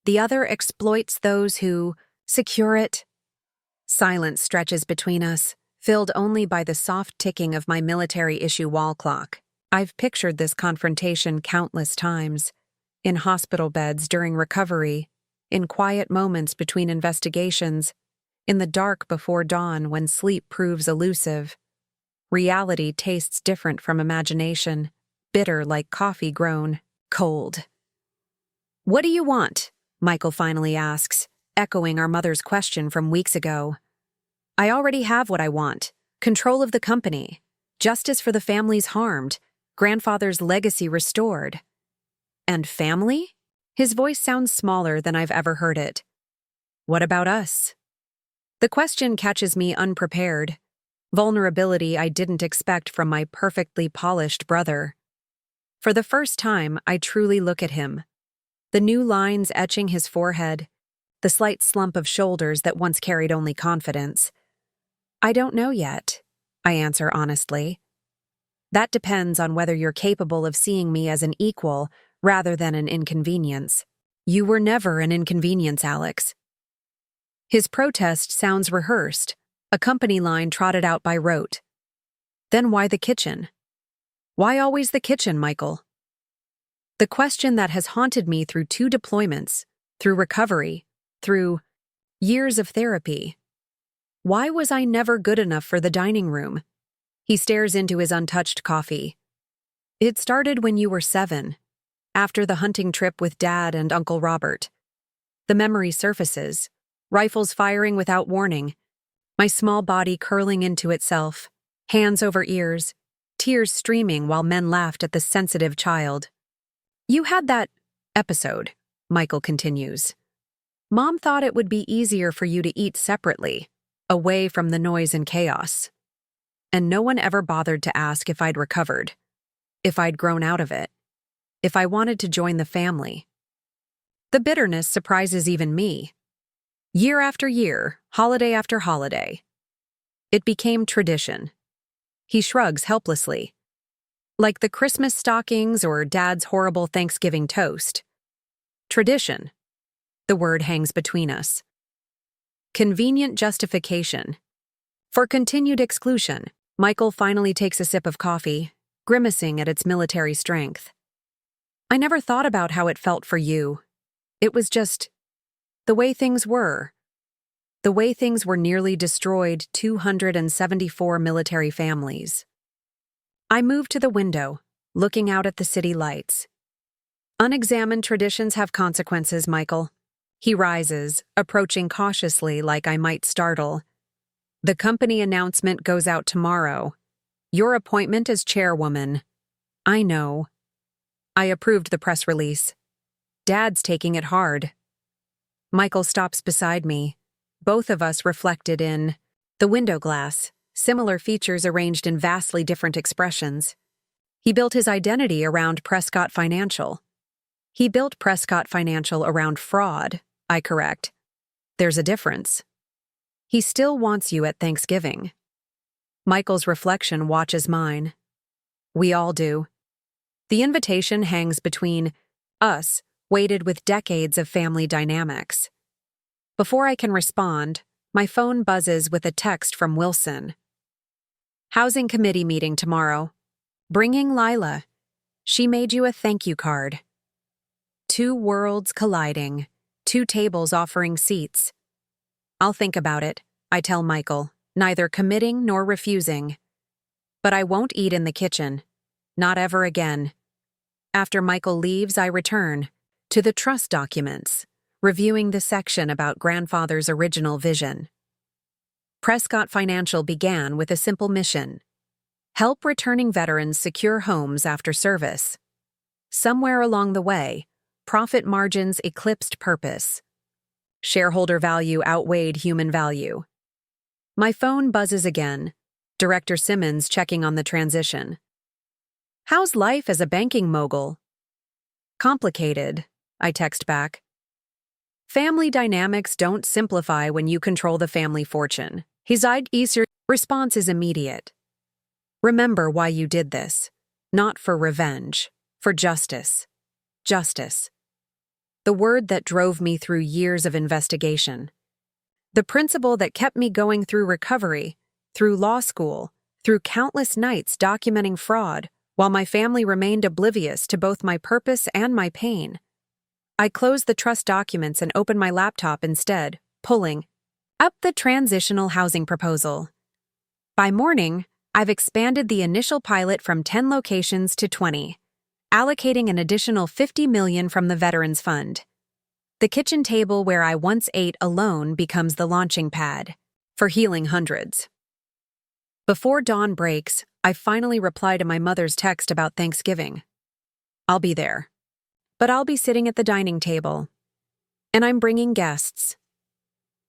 The other exploits those who secure it. Silence stretches between us, filled only by the soft ticking of my military-issue wall clock. I've pictured this confrontation countless times. In hospital beds during recovery, in quiet moments between investigations, in the dark before dawn when sleep proves elusive. Reality tastes different from imagination, bitter like coffee grown cold. What do you want? Michael finally asks, echoing our mother's question from weeks ago. I already have what I want: control of the company, justice for the families harmed, grandfather's legacy restored. And family? His voice sounds smaller than I've ever heard it. What about us? The question catches me unprepared. Vulnerability I didn't expect from my perfectly polished brother. For the first time, I truly look at him. The new lines etching his forehead, the slight slump of shoulders that once carried only confidence. I don't know yet, I answer honestly. That depends on whether you're capable of seeing me as an equal rather than an inconvenience. You were never an inconvenience, Alex. His protest sounds rehearsed, a company line trotted out by rote. Then why the kitchen? Why always the kitchen, Michael? The question that has haunted me through 2 deployments, through recovery, through years of therapy. Why was I never good enough for the dining room? He stares into his untouched coffee. It started when you were 7, after the hunting trip with Dad and Uncle Robert. The memory surfaces, rifles firing without warning, my small body curling into itself, hands over ears, tears streaming while men laughed at the sensitive child. You had that episode, Michael continues. Mom thought it would be easier for you to eat separately, away from the noise and chaos. And no one ever bothered to ask if I'd recovered, if I'd grown out of it, if I wanted to join the family. The bitterness surprises even me. Year after year, holiday after holiday. It became tradition. He shrugs helplessly. Like the Christmas stockings or Dad's horrible Thanksgiving toast. Tradition. The word hangs between us. Convenient justification. For continued exclusion, Michael finally takes a sip of coffee, grimacing at its military strength. I never thought about how it felt for you. It was just the way things were. The way things were nearly destroyed 274 military families. I moved to the window, looking out at the city lights. Unexamined traditions have consequences, Michael. He rises, approaching cautiously like I might startle. The company announcement goes out tomorrow. Your appointment as chairwoman. I know. I approved the press release. Dad's taking it hard. Michael stops beside me, both of us reflected in the window glass, similar features arranged in vastly different expressions. He built his identity around Prescott Financial. He built Prescott Financial around fraud, I correct. There's a difference. He still wants you at Thanksgiving. Michael's reflection watches mine. We all do. The invitation hangs between us, weighted with decades of family dynamics. Before I can respond, my phone buzzes with a text from Wilson. Housing committee meeting tomorrow. Bringing Lila. She made you a thank you card. 2 worlds colliding, 2 tables offering seats. I'll think about it, I tell Michael, neither committing nor refusing. But I won't eat in the kitchen. Not ever again. After Michael leaves, I return to the trust documents, reviewing the section about grandfather's original vision. Prescott Financial began with a simple mission: help returning veterans secure homes after service. Somewhere along the way, profit margins eclipsed purpose. Shareholder value outweighed human value. My phone buzzes again, Director Simmons checking on the transition. How's life as a banking mogul? Complicated, I text back. Family dynamics don't simplify when you control the family fortune. His response is immediate. Remember why you did this. Not for revenge, for justice. Justice. The word that drove me through years of investigation. The principle that kept me going through recovery, through law school, through countless nights documenting fraud, while my family remained oblivious to both my purpose and my pain. I closed the trust documents and opened my laptop instead, pulling up the transitional housing proposal. By morning, I've expanded the initial pilot from 10 locations to 20, allocating an additional $50 million from the Veterans Fund. The kitchen table where I once ate alone becomes the launching pad for healing hundreds. Before dawn breaks, I finally reply to my mother's text about Thanksgiving. I'll be there. But I'll be sitting at the dining table. And I'm bringing guests.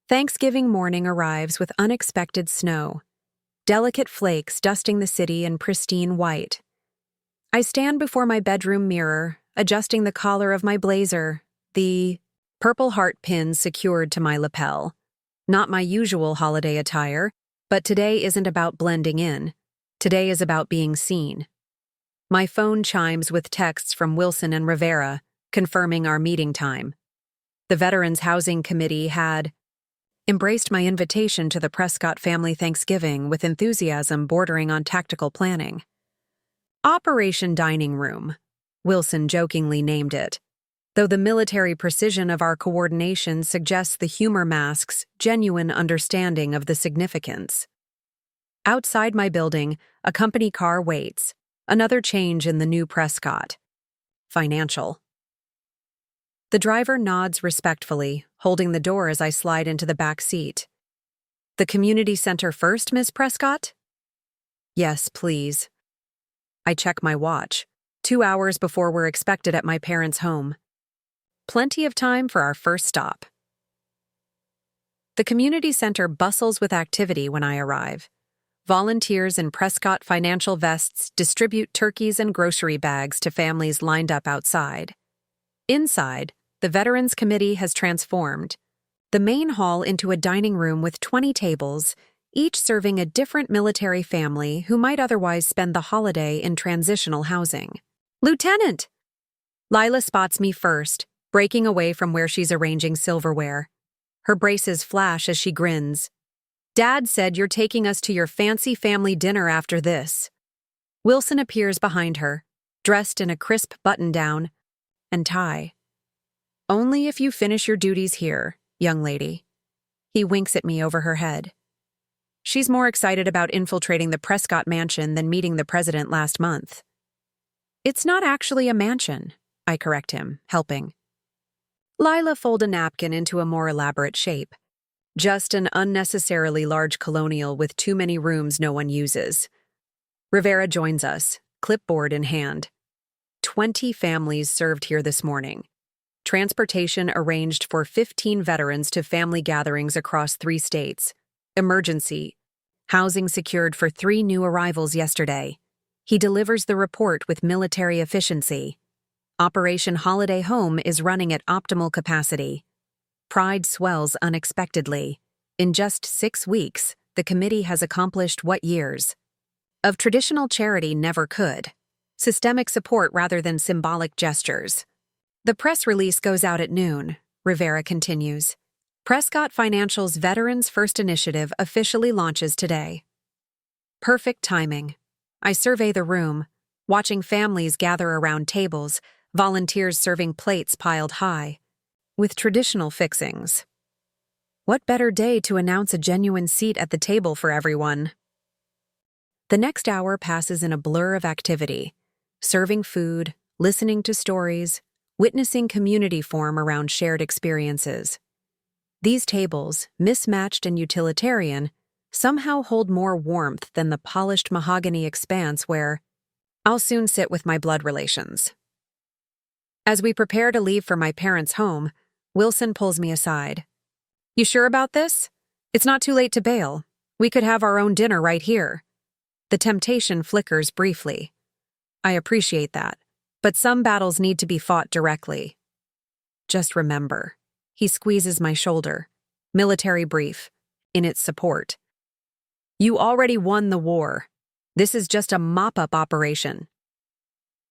Thanksgiving morning arrives with unexpected snow, delicate flakes dusting the city in pristine white. I stand before my bedroom mirror, adjusting the collar of my blazer, the purple heart pin secured to my lapel. Not my usual holiday attire, but today isn't about blending in. Today is about being seen. My phone chimes with texts from Wilson and Rivera, confirming our meeting time. The Veterans Housing Committee had embraced my invitation to the Prescott family Thanksgiving with enthusiasm bordering on tactical planning. Operation Dining Room, Wilson jokingly named it, though the military precision of our coordination suggests the humor masks genuine understanding of the significance. Outside my building, a company car waits, another change in the new Prescott. Financial. The driver nods respectfully, holding the door as I slide into the back seat. The community center first, Miss Prescott? Yes, please. I check my watch. 2 hours before we're expected at my parents' home. Plenty of time for our first stop. The community center bustles with activity when I arrive. Volunteers in Prescott financial vests distribute turkeys and grocery bags to families lined up outside. Inside, the Veterans Committee has transformed the main hall into a dining room with 20 tables, each serving a different military family who might otherwise spend the holiday in transitional housing. Lieutenant! Lila spots me first, breaking away from where she's arranging silverware. Her braces flash as she grins. Dad said you're taking us to your fancy family dinner after this. Wilson appears behind her, dressed in a crisp button-down and tie. Only if you finish your duties here, young lady. He winks at me over her head. She's more excited about infiltrating the Prescott mansion than meeting the president last month. It's not actually a mansion, I correct him, helping. Lila folds a napkin into a more elaborate shape. Just an unnecessarily large colonial with too many rooms no one uses. Rivera joins us, clipboard in hand. 20 families served here this morning. Transportation arranged for 15 veterans to family gatherings across 3 states. Emergency. Housing secured for 3 new arrivals yesterday. He delivers the report with military efficiency. Operation Holiday Home is running at optimal capacity. Pride swells unexpectedly. In just 6 weeks, the committee has accomplished what years of traditional charity never could. Systemic support rather than symbolic gestures. The press release goes out at noon, Rivera continues. Prescott Financial's Veterans First initiative officially launches today. Perfect timing. I survey the room, watching families gather around tables, volunteers serving plates piled high, with traditional fixings. What better day to announce a genuine seat at the table for everyone? The next hour passes in a blur of activity, serving food, listening to stories, witnessing community form around shared experiences. These tables, mismatched and utilitarian, somehow hold more warmth than the polished mahogany expanse where I'll soon sit with my blood relations. As we prepare to leave for my parents' home, Wilson pulls me aside. You sure about this? It's not too late to bail. We could have our own dinner right here. The temptation flickers briefly. I appreciate that, but some battles need to be fought directly. Just remember. He squeezes my shoulder. Military brief. In its support. You already won the war. This is just a mop-up operation.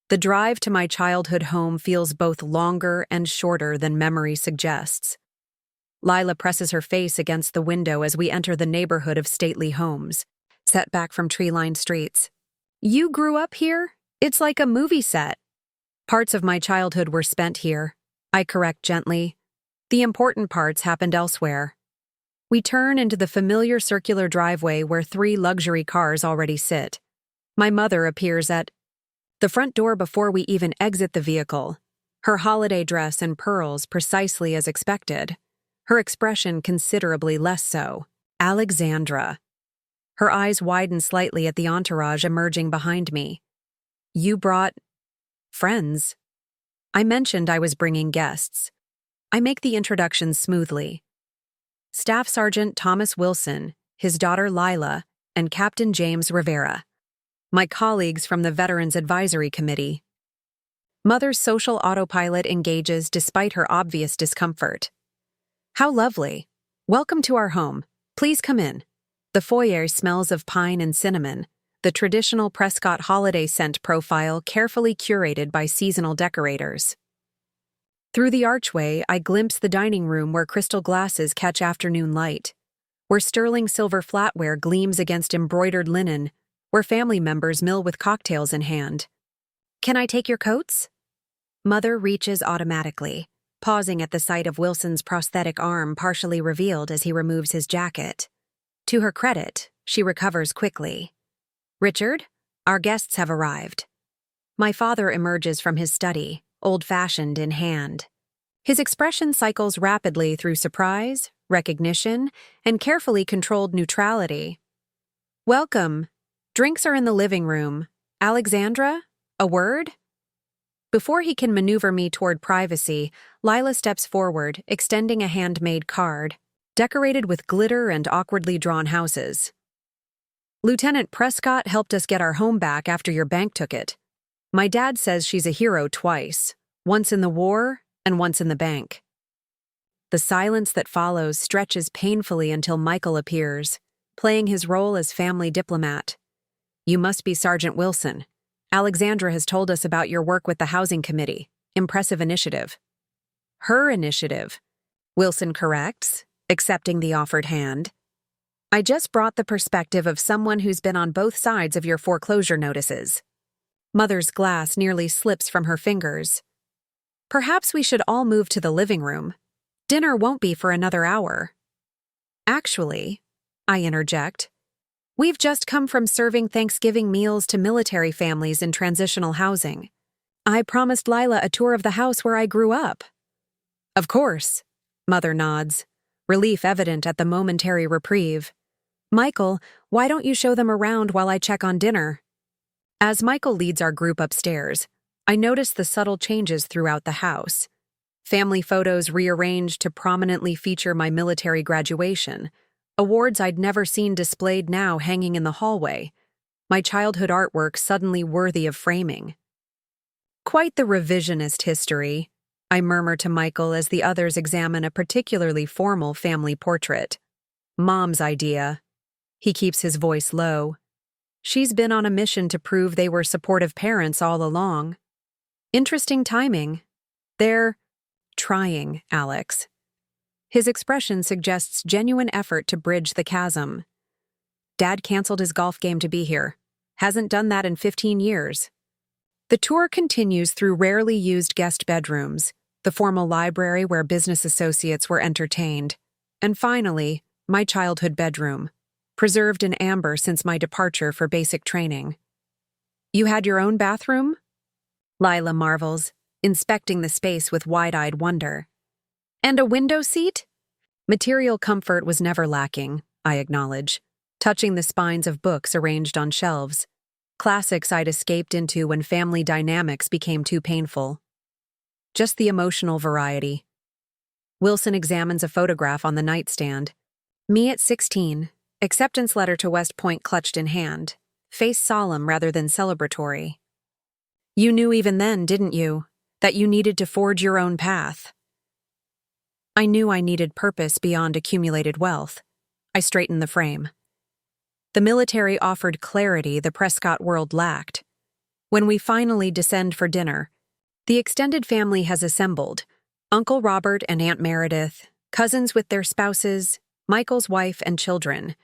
The drive to my childhood home feels both longer and shorter than memory suggests. Lila presses her face against the window as we enter the neighborhood of stately homes, set back from tree-lined streets. You grew up here? It's like a movie set. Parts of my childhood were spent here. I correct gently. The important parts happened elsewhere. We turn into the familiar circular driveway where 3 luxury cars already sit. My mother appears at the front door before we even exit the vehicle, her holiday dress and pearls precisely as expected, her expression considerably less so. Alexandra. Her eyes widen slightly at the entourage emerging behind me. You brought friends. I mentioned I was bringing guests. I make the introduction smoothly. Staff Sergeant Thomas Wilson, his daughter Lila, and Captain James Rivera. My colleagues from the Veterans Advisory Committee. Mother's social autopilot engages despite her obvious discomfort. How lovely. Welcome to our home. Please come in. The foyer smells of pine and cinnamon, the traditional Prescott holiday scent profile carefully curated by seasonal decorators. Through the archway, I glimpse the dining room where crystal glasses catch afternoon light, where sterling silver flatware gleams against embroidered linen, where family members mill with cocktails in hand. "Can I take your coats?" Mother reaches automatically, pausing at the sight of Wilson's prosthetic arm partially revealed as he removes his jacket. To her credit, she recovers quickly. "Richard, our guests have arrived." My father emerges from his study, old-fashioned in hand. His expression cycles rapidly through surprise, recognition, and carefully controlled neutrality. "Welcome. Drinks are in the living room. Alexandra, a word?" Before he can maneuver me toward privacy, Lila steps forward, extending a handmade card, decorated with glitter and awkwardly drawn houses. "Lieutenant Prescott helped us get our home back after your bank took it. My dad says she's a hero twice, once in the war and once in the bank." The silence that follows stretches painfully until Michael appears, playing his role as family diplomat. "You must be Sergeant Wilson. Alexandra has told us about your work with the Housing Committee. Impressive initiative." "Her initiative," Wilson corrects, accepting the offered hand. "I just brought the perspective of someone who's been on both sides of your foreclosure notices." Mother's glass nearly slips from her fingers. "Perhaps we should all move to the living room. Dinner won't be for another hour." "Actually," I interject, "we've just come from serving Thanksgiving meals to military families in transitional housing. I promised Lila a tour of the house where I grew up." "Of course," Mother nods, relief evident at the momentary reprieve. "Michael, why don't you show them around while I check on dinner?" As Michael leads our group upstairs, I notice the subtle changes throughout the house. Family photos rearranged to prominently feature my military graduation, awards I'd never seen displayed now hanging in the hallway, my childhood artwork suddenly worthy of framing. "Quite the revisionist history," I murmur to Michael as the others examine a particularly formal family portrait. "Mom's idea." He keeps his voice low. "She's been on a mission to prove they were supportive parents all along. Interesting timing. They're trying, Alex." His expression suggests genuine effort to bridge the chasm. "Dad canceled his golf game to be here. Hasn't done that in 15 years. The tour continues through rarely used guest bedrooms, the formal library where business associates were entertained, and finally, my childhood bedroom, preserved in amber since my departure for basic training. "You had your own bathroom?" Lila marvels, inspecting the space with wide-eyed wonder. "And a window seat?" Material comfort was never lacking, I acknowledge, touching the spines of books arranged on shelves, classics I'd escaped into when family dynamics became too painful. Just the emotional variety. Wilson examines a photograph on the nightstand. Me at 16, acceptance letter to West Point clutched in hand, face solemn rather than celebratory. "You knew even then, didn't you, that you needed to forge your own path?" I knew I needed purpose beyond accumulated wealth. I straightened the frame. The military offered clarity the Prescott world lacked. When we finally descend for dinner, the extended family has assembled: Uncle Robert and Aunt Meredith, cousins with their spouses, Michael's wife and children.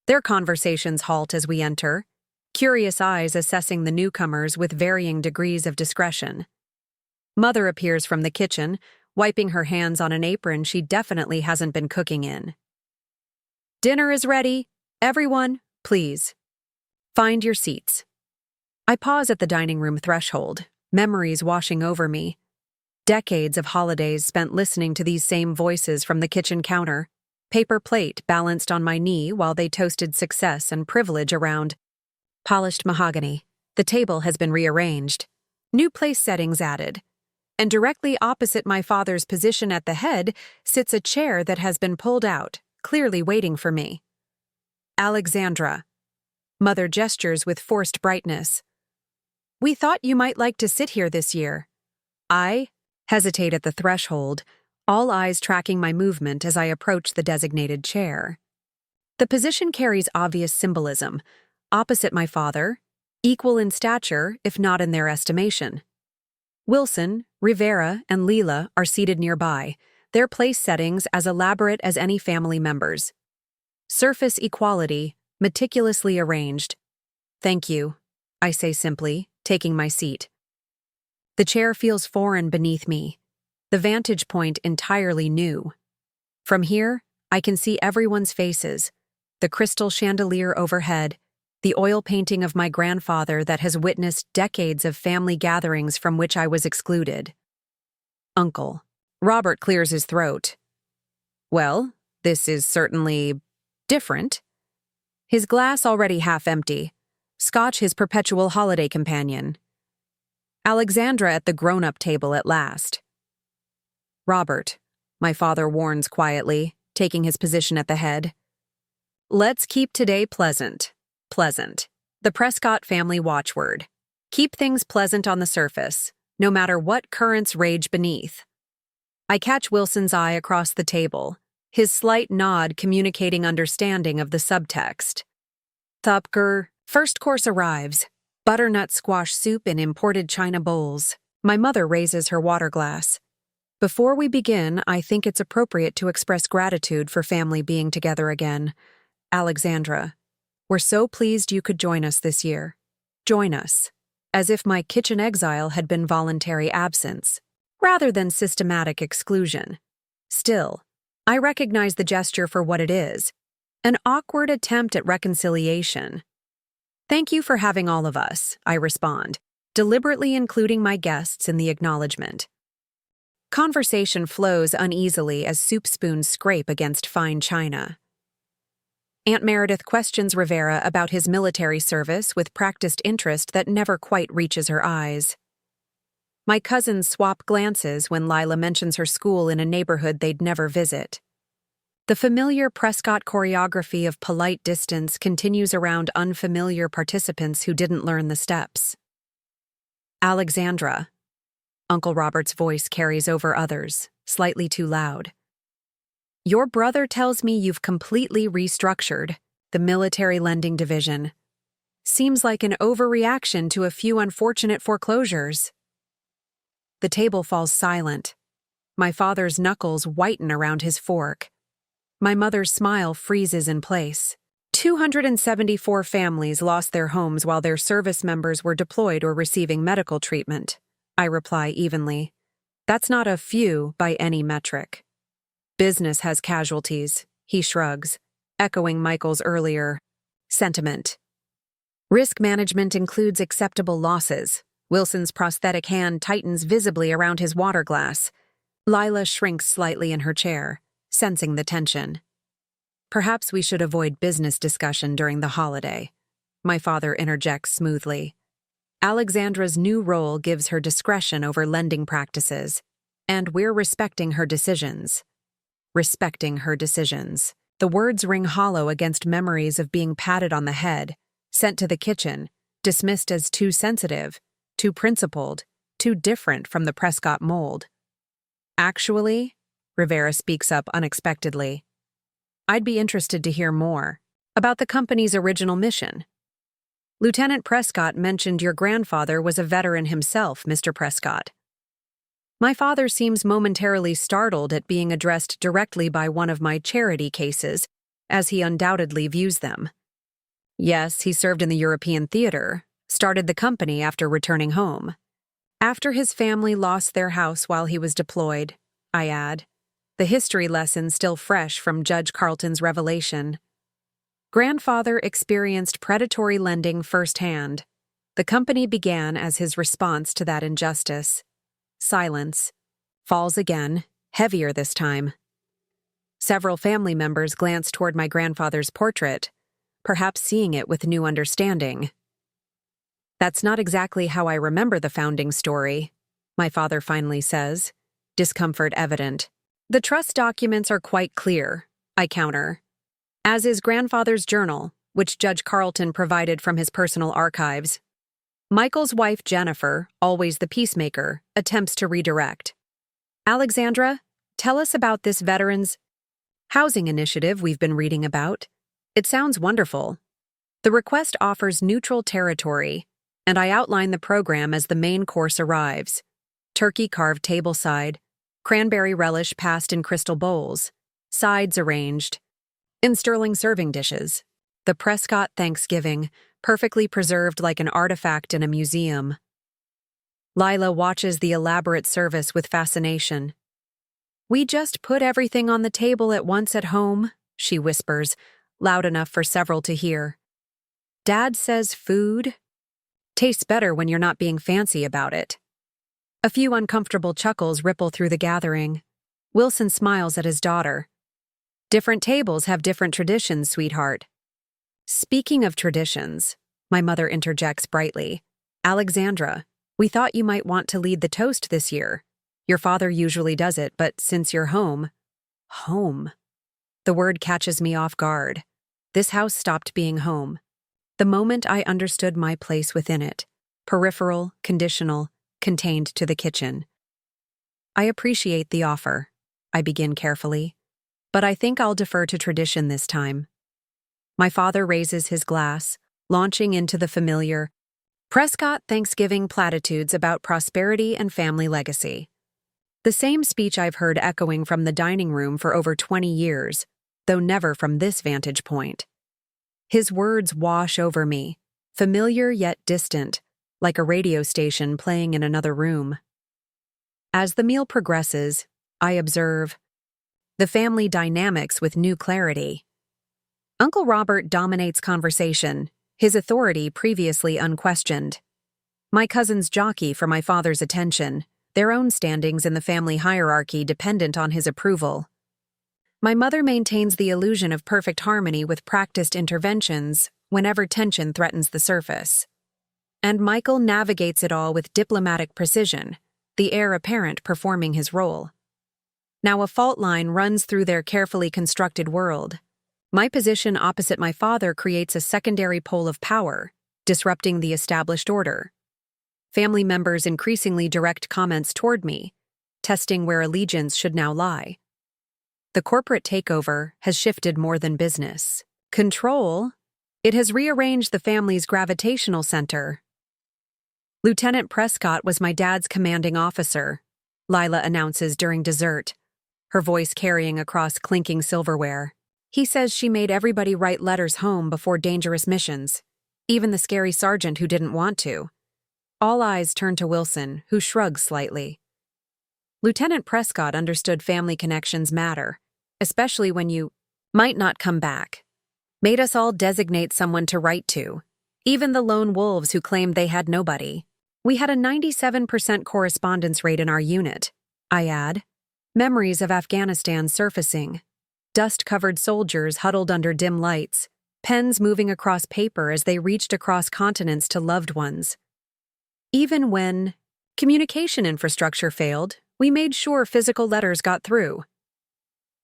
Their conversations halt as we enter, curious eyes assessing the newcomers with varying degrees of discretion. Mother appears from the kitchen, wiping her hands on an apron she definitely hasn't been cooking in. "Dinner is ready. Everyone, please. Find your seats." I pause at the dining room threshold, memories washing over me. Decades of holidays spent listening to these same voices from the kitchen counter, paper plate balanced on my knee while they toasted success and privilege around. Polished mahogany. The table has been rearranged. New place settings added. And directly opposite my father's position at the head sits a chair that has been pulled out, clearly waiting for me. "Alexandra." Mother gestures with forced brightness. "We thought you might like to sit here this year." I hesitate at the threshold, all eyes tracking my movement as I approach the designated chair. The position carries obvious symbolism. Opposite my father, equal in stature, if not in their estimation. Wilson, Rivera, and Leela are seated nearby, their place settings as elaborate as any family members. Surface equality, meticulously arranged. "Thank you," I say simply, taking my seat. The chair feels foreign beneath me, the vantage point entirely new. From here, I can see everyone's faces, the crystal chandelier overhead, the oil painting of my grandfather that has witnessed decades of family gatherings from which I was excluded. Uncle. Robert clears his throat. "Well, this is certainly different." His glass already half empty. Scotch his perpetual holiday companion. Alexandra at the grown-up table at last. "Robert," my father warns quietly, taking his position at the head. "Let's keep today pleasant." Pleasant. The Prescott family watchword. Keep things pleasant on the surface, no matter what currents rage beneath. I catch Wilson's eye across the table, his slight nod communicating understanding of the subtext. Thupker. First course arrives. Butternut squash soup in imported china bowls. My mother raises her water glass. Before we begin, I think it's appropriate to express gratitude for family being together again. Alexandra. We're so pleased you could join us this year. Join us. As if my kitchen exile had been voluntary absence, rather than systematic exclusion. Still, I recognize the gesture for what it is, an awkward attempt at reconciliation. "Thank you for having all of us," I respond, deliberately including my guests in the acknowledgement. Conversation flows uneasily as soup spoons scrape against fine china. Aunt Meredith questions Rivera about his military service with practiced interest that never quite reaches her eyes. My cousins swap glances when Lila mentions her school in a neighborhood they'd never visit. The familiar Prescott choreography of polite distance continues around unfamiliar participants who didn't learn the steps. Alexandra. Uncle Robert's voice carries over others, slightly too loud. "Your brother tells me you've completely restructured the military lending division. Seems like an overreaction to a few unfortunate foreclosures." The table falls silent. My father's knuckles whiten around his fork. My mother's smile freezes in place. 274 families lost their homes while their service members were deployed or receiving medical treatment. I reply evenly. That's not a few by any metric. "Business has casualties," he shrugs, echoing Michael's earlier sentiment. "Risk management includes acceptable losses." Wilson's prosthetic hand tightens visibly around his water glass. Lila shrinks slightly in her chair, sensing the tension. "Perhaps we should avoid business discussion during the holiday," my father interjects smoothly. Alexandra's new role gives her discretion over lending practices, and we're respecting her decisions. Respecting her decisions. The words ring hollow against memories of being patted on the head, sent to the kitchen, dismissed as too sensitive, too principled, too different from the Prescott mold. "Actually," Rivera speaks up unexpectedly, "I'd be interested to hear more about the company's original mission. Lieutenant Prescott mentioned your grandfather was a veteran himself, Mr. Prescott." My father seems momentarily startled at being addressed directly by one of my charity cases, as he undoubtedly views them. "Yes, he served in the European theater, started the company after returning home. After his family lost their house while he was deployed," I add, the history lesson still fresh from Judge Carlton's revelation. Grandfather experienced predatory lending firsthand. The company began as his response to that injustice. Silence. Falls again, heavier this time. Several family members glance toward my grandfather's portrait, perhaps seeing it with new understanding. "That's not exactly how I remember the founding story," my father finally says, discomfort evident. "The trust documents are quite clear," I counter, as is grandfather's journal, which Judge Carlton provided from his personal archives. Michael's wife, Jennifer, always the peacemaker, attempts to redirect. "Alexandra, tell us about this veterans' housing initiative we've been reading about. It sounds wonderful." The request offers neutral territory, and I outline the program as the main course arrives. turkey carved tableside, cranberry relish passed in crystal bowls, sides arranged in sterling serving dishes. The Prescott Thanksgiving, perfectly preserved like an artifact in a museum. Lila watches the elaborate service with fascination. "We just put everything on the table at once at home," she whispers, loud enough for several to hear. "Dad says food tastes better when you're not being fancy about it." A few uncomfortable chuckles ripple through the gathering. Wilson smiles at his daughter. "Different tables have different traditions, sweetheart." "Speaking of traditions," my mother interjects brightly, "Alexandra, we thought you might want to lead the toast this year. Your father usually does it, but since you're home." Home. The word catches me off guard. This house stopped being home. The moment I understood my place within it, peripheral, conditional, contained to the kitchen. "I appreciate the offer," I begin carefully, "but I think I'll defer to tradition this time." My father raises his glass, launching into the familiar Prescott Thanksgiving platitudes about prosperity and family legacy. The same speech I've heard echoing from the dining room for over 20 years, though never from this vantage point. His words wash over me, familiar yet distant, like a radio station playing in another room. As the meal progresses, I observe the family dynamics with new clarity. Uncle Robert dominates conversation, his authority previously unquestioned. My cousins jockey for my father's attention, their own standings in the family hierarchy dependent on his approval. My mother maintains the illusion of perfect harmony with practiced interventions whenever tension threatens the surface. And Michael navigates it all with diplomatic precision, the heir apparent performing his role. Now a fault line runs through their carefully constructed world. My position opposite my father creates a secondary pole of power, disrupting the established order. Family members increasingly direct comments toward me, testing where allegiance should now lie. The corporate takeover has shifted more than business control. It has rearranged the family's gravitational center. "Lieutenant Prescott was my dad's commanding officer," Lila announces during dessert, her voice carrying across clinking silverware. "He says she made everybody write letters home before dangerous missions, even the scary sergeant who didn't want to." All eyes turn to Wilson, who shrugs slightly. "Lieutenant Prescott understood family connections matter, especially when you might not come back. Made us all designate someone to write to, even the lone wolves who claimed they had nobody. We had a 97% correspondence rate in our unit," I add. Memories of Afghanistan surfacing. Dust-covered soldiers huddled under dim lights, pens moving across paper as they reached across continents to loved ones. Even when communication infrastructure failed, we made sure physical letters got through.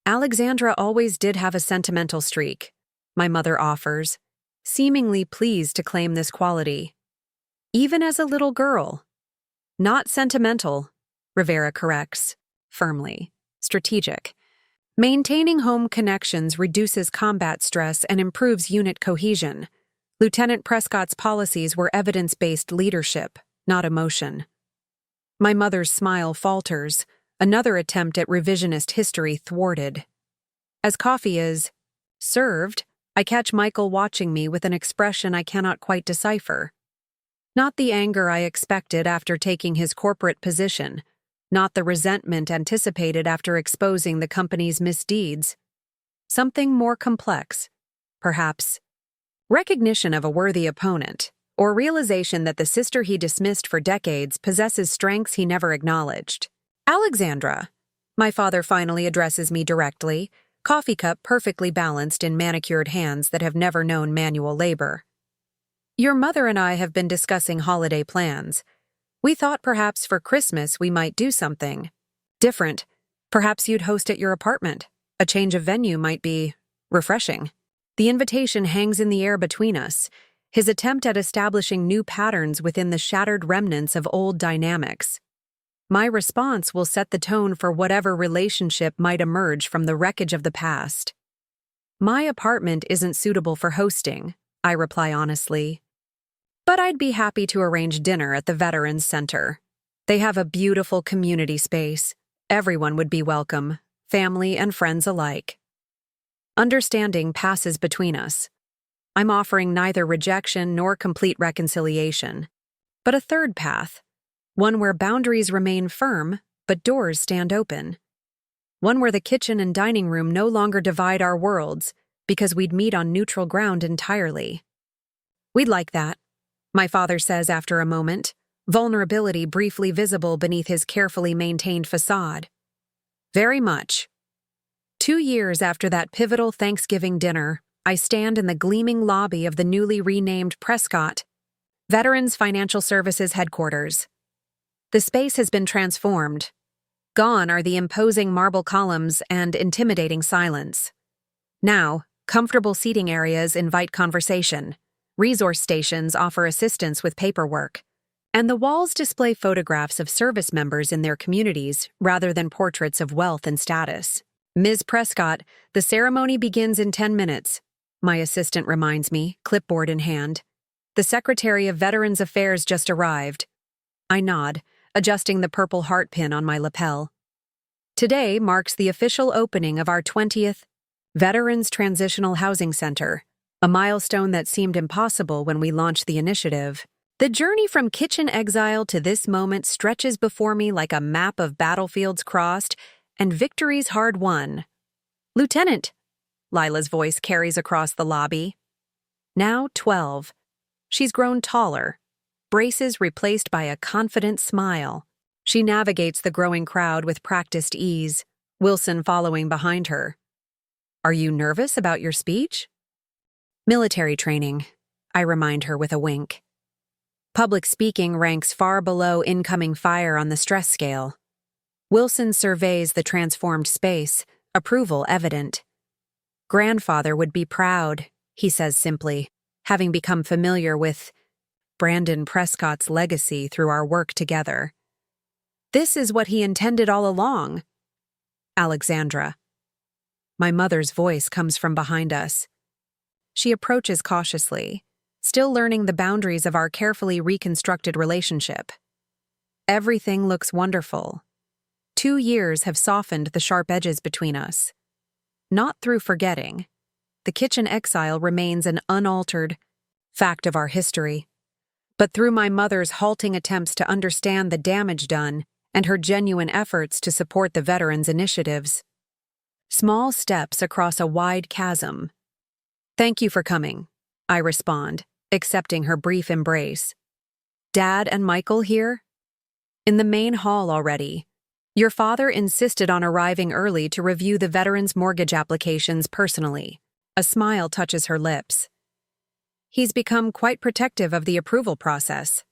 "Alexandra always did have a sentimental streak," my mother offers, seemingly pleased to claim this quality. "Even as a little girl." "Not sentimental," Rivera corrects, firmly. "Strategic. Maintaining home connections reduces combat stress and improves unit cohesion. Lieutenant Prescott's policies were evidence-based leadership, not emotion." My mother's smile falters, another attempt at revisionist history thwarted. As coffee is served, I catch Michael watching me with an expression I cannot quite decipher. Not the anger I expected after taking his corporate position, not the resentment anticipated after exposing the company's misdeeds. Something more complex, perhaps. Recognition of a worthy opponent, or realization that the sister he dismissed for decades possesses strengths he never acknowledged. "Alexandra," my father finally addresses me directly, coffee cup perfectly balanced in manicured hands that have never known manual labor. "Your mother and I have been discussing holiday plans. We thought perhaps for Christmas we might do something different. Perhaps you'd host at your apartment. A change of venue might be refreshing." The invitation hangs in the air between us, his attempt at establishing new patterns within the shattered remnants of old dynamics. My response will set the tone for whatever relationship might emerge from the wreckage of the past. "My apartment isn't suitable for hosting," I reply honestly. "But I'd be happy to arrange dinner at the Veterans Center. They have a beautiful community space. Everyone would be welcome, family and friends alike. Understanding passes between us. I'm offering neither rejection nor complete reconciliation, but a third path, one where boundaries remain firm but doors stand open. One where the kitchen and dining room no longer divide our worlds because we'd meet on neutral ground entirely. We'd like that, my father says after a moment, vulnerability briefly visible beneath his carefully maintained facade. Very much. 2 years after that pivotal Thanksgiving dinner, I stand in the gleaming lobby of the newly renamed Prescott Veterans Financial Services headquarters. The space has been transformed. Gone are the imposing marble columns and intimidating silence. Now, comfortable seating areas invite conversation, resource stations offer assistance with paperwork, and the walls display photographs of service members in their communities rather than portraits of wealth and status. Ms. Prescott, the ceremony begins in 10 minutes, my assistant reminds me, clipboard in hand. The Secretary of Veterans Affairs just arrived. I nod, adjusting the purple heart pin on my lapel. Today marks the official opening of our 20th Veterans Transitional Housing Center, a milestone that seemed impossible when we launched the initiative. The journey from kitchen exile to this moment stretches before me like a map of battlefields crossed and victories hard won. Lieutenant, Lila's voice carries across the lobby. Now 12. She's grown taller, braces replaced by a confident smile. She navigates the growing crowd with practiced ease, Wilson following behind her. Are you nervous about your speech? Military training, I remind her with a wink. Public speaking ranks far below incoming fire on the stress scale. Wilson surveys the transformed space, approval evident. Grandfather would be proud, he says simply, having become familiar with Brandon Prescott's legacy through our work together. This is what he intended all along. Alexandra. My mother's voice comes from behind us. She approaches cautiously, still learning the boundaries of our carefully reconstructed relationship. Everything looks wonderful. 2 years have softened the sharp edges between us. Not through forgetting. The kitchen exile remains an unaltered fact of our history, but through my mother's halting attempts to understand the damage done and her genuine efforts to support the veterans' initiatives. Small steps across a wide chasm. Thank you for coming, I respond, accepting her brief embrace. Dad and Michael here? In the main hall already. Your father insisted on arriving early to review the veterans' mortgage applications personally. A smile touches her lips. He's become quite protective of the approval process.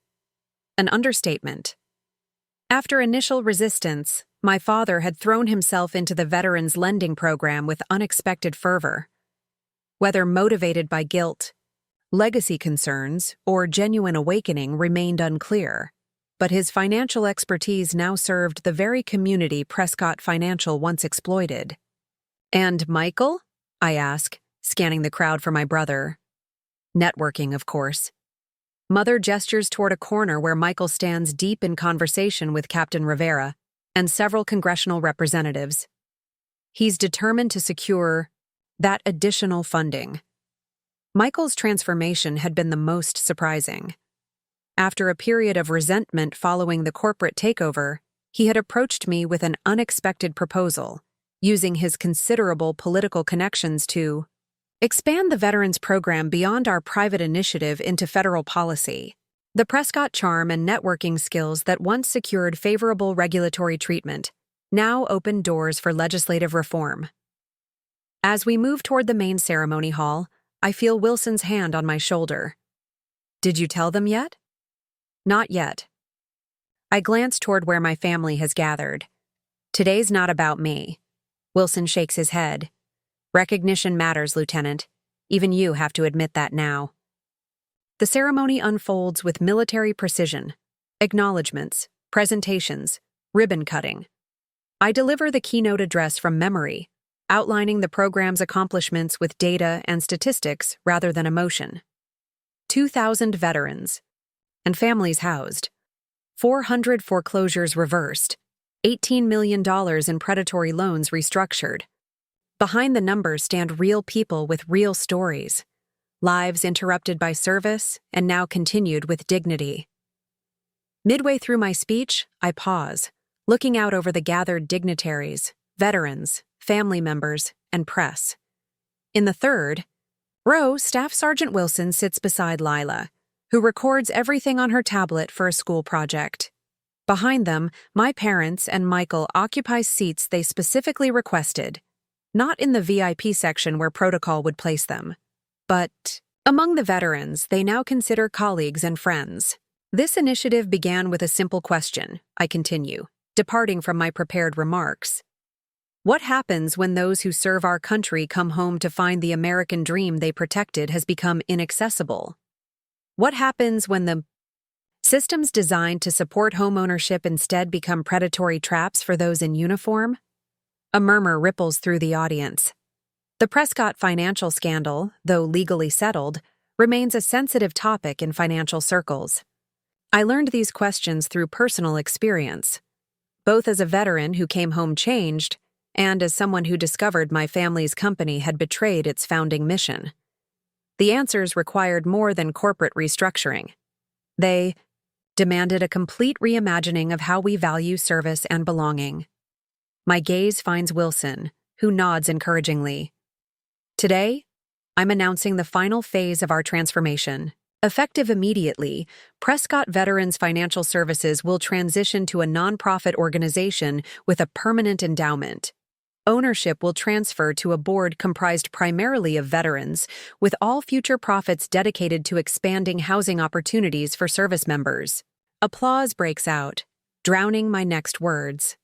An understatement. After initial resistance, my father had thrown himself into the veterans' lending program with unexpected fervor. Whether motivated by guilt, legacy concerns, or genuine awakening remained unclear, but his financial expertise now served the very community Prescott Financial once exploited. And Michael? I ask, scanning the crowd for my brother. Networking, of course. Mother gestures toward a corner where Michael stands deep in conversation with Captain Rivera and several congressional representatives. He's determined to secure that additional funding. Michael's transformation had been the most surprising. After a period of resentment following the corporate takeover, he had approached me with an unexpected proposal, using his considerable political connections to expand the veterans program beyond our private initiative into federal policy. The Prescott charm and networking skills that once secured favorable regulatory treatment now opened doors for legislative reform. As we move toward the main ceremony hall, I feel Wilson's hand on my shoulder. Did you tell them yet? Not yet. I glance toward where my family has gathered. Today's not about me. Wilson shakes his head. Recognition matters, Lieutenant. Even you have to admit that now. The ceremony unfolds with military precision. Acknowledgements, presentations, ribbon cutting. I deliver the keynote address from memory, outlining the program's accomplishments with data and statistics rather than emotion. 2,000 veterans and families housed, 400 foreclosures reversed, $18 million in predatory loans restructured. Behind the numbers stand real people with real stories, lives interrupted by service and now continued with dignity. Midway through my speech, I pause, looking out over the gathered dignitaries, veterans, family members, and press. In the third row, Staff Sergeant Wilson sits beside Lila, who records everything on her tablet for a school project. Behind them, my parents and Michael occupy seats they specifically requested, not in the VIP section where protocol would place them, but among the veterans they now consider colleagues and friends. This initiative began with a simple question, I continue, departing from my prepared remarks. What happens when those who serve our country come home to find the American dream they protected has become inaccessible? What happens when the systems designed to support homeownership instead become predatory traps for those in uniform? A murmur ripples through the audience. The Prescott financial scandal, though legally settled, remains a sensitive topic in financial circles. I learned these questions through personal experience, both as a veteran who came home changed and as someone who discovered my family's company had betrayed its founding mission. The answers required more than corporate restructuring. They demanded a complete reimagining of how we value service and belonging. My gaze finds Wilson, who nods encouragingly. Today, I'm announcing the final phase of our transformation. Effective immediately, Prescott Veterans Financial Services will transition to a nonprofit organization with a permanent endowment. Ownership will transfer to a board comprised primarily of veterans, with all future profits dedicated to expanding housing opportunities for service members. Applause breaks out, drowning my next words.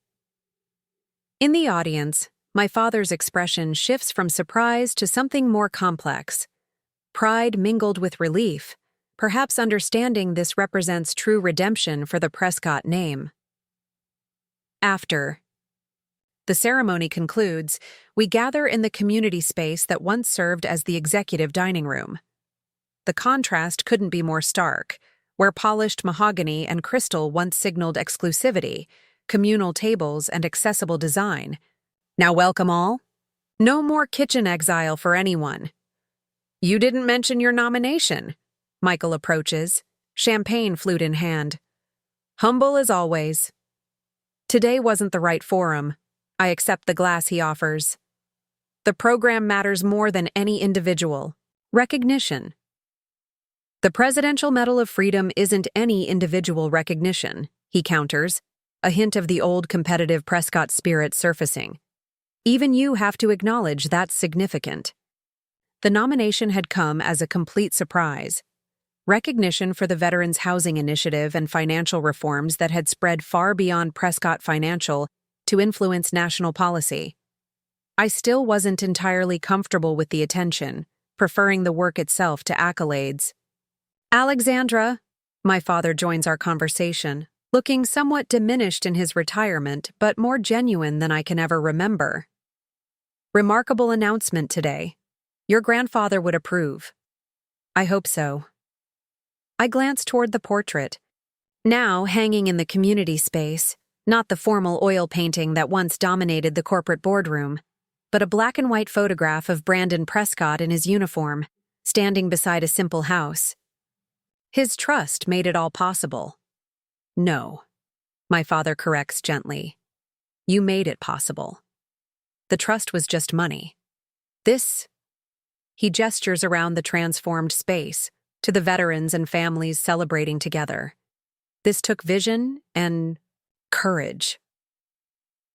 In the audience, my father's expression shifts from surprise to something more complex. Pride mingled with relief, perhaps understanding this represents true redemption for the Prescott name. After the ceremony concludes, we gather in the community space that once served as the executive dining room. The contrast couldn't be more stark. Where polished mahogany and crystal once signaled exclusivity, communal tables, and accessible design. Now welcome all. No more kitchen exile for anyone. You didn't mention your nomination. Michael approaches, champagne flute in hand. Humble as always. Today wasn't the right forum. I accept the glass he offers. The program matters more than any individual. Recognition. The Presidential Medal of Freedom isn't any individual recognition, he counters, a hint of the old competitive Prescott spirit surfacing. Even you have to acknowledge that's significant. The nomination had come as a complete surprise. Recognition for the Veterans Housing Initiative and financial reforms that had spread far beyond Prescott Financial to influence national policy. I still wasn't entirely comfortable with the attention, preferring the work itself to accolades. Alexandra, my father joins our conversation, looking somewhat diminished in his retirement, but more genuine than I can ever remember. Remarkable announcement today. Your grandfather would approve. I hope so. I glance toward the portrait, now hanging in the community space, not the formal oil painting that once dominated the corporate boardroom, but a black and white photograph of Brandon Prescott in his uniform, standing beside a simple house. His trust made it all possible. No, my father corrects gently. You made it possible. The trust was just money. This, he gestures around the transformed space, to the veterans and families celebrating together. This took vision and courage.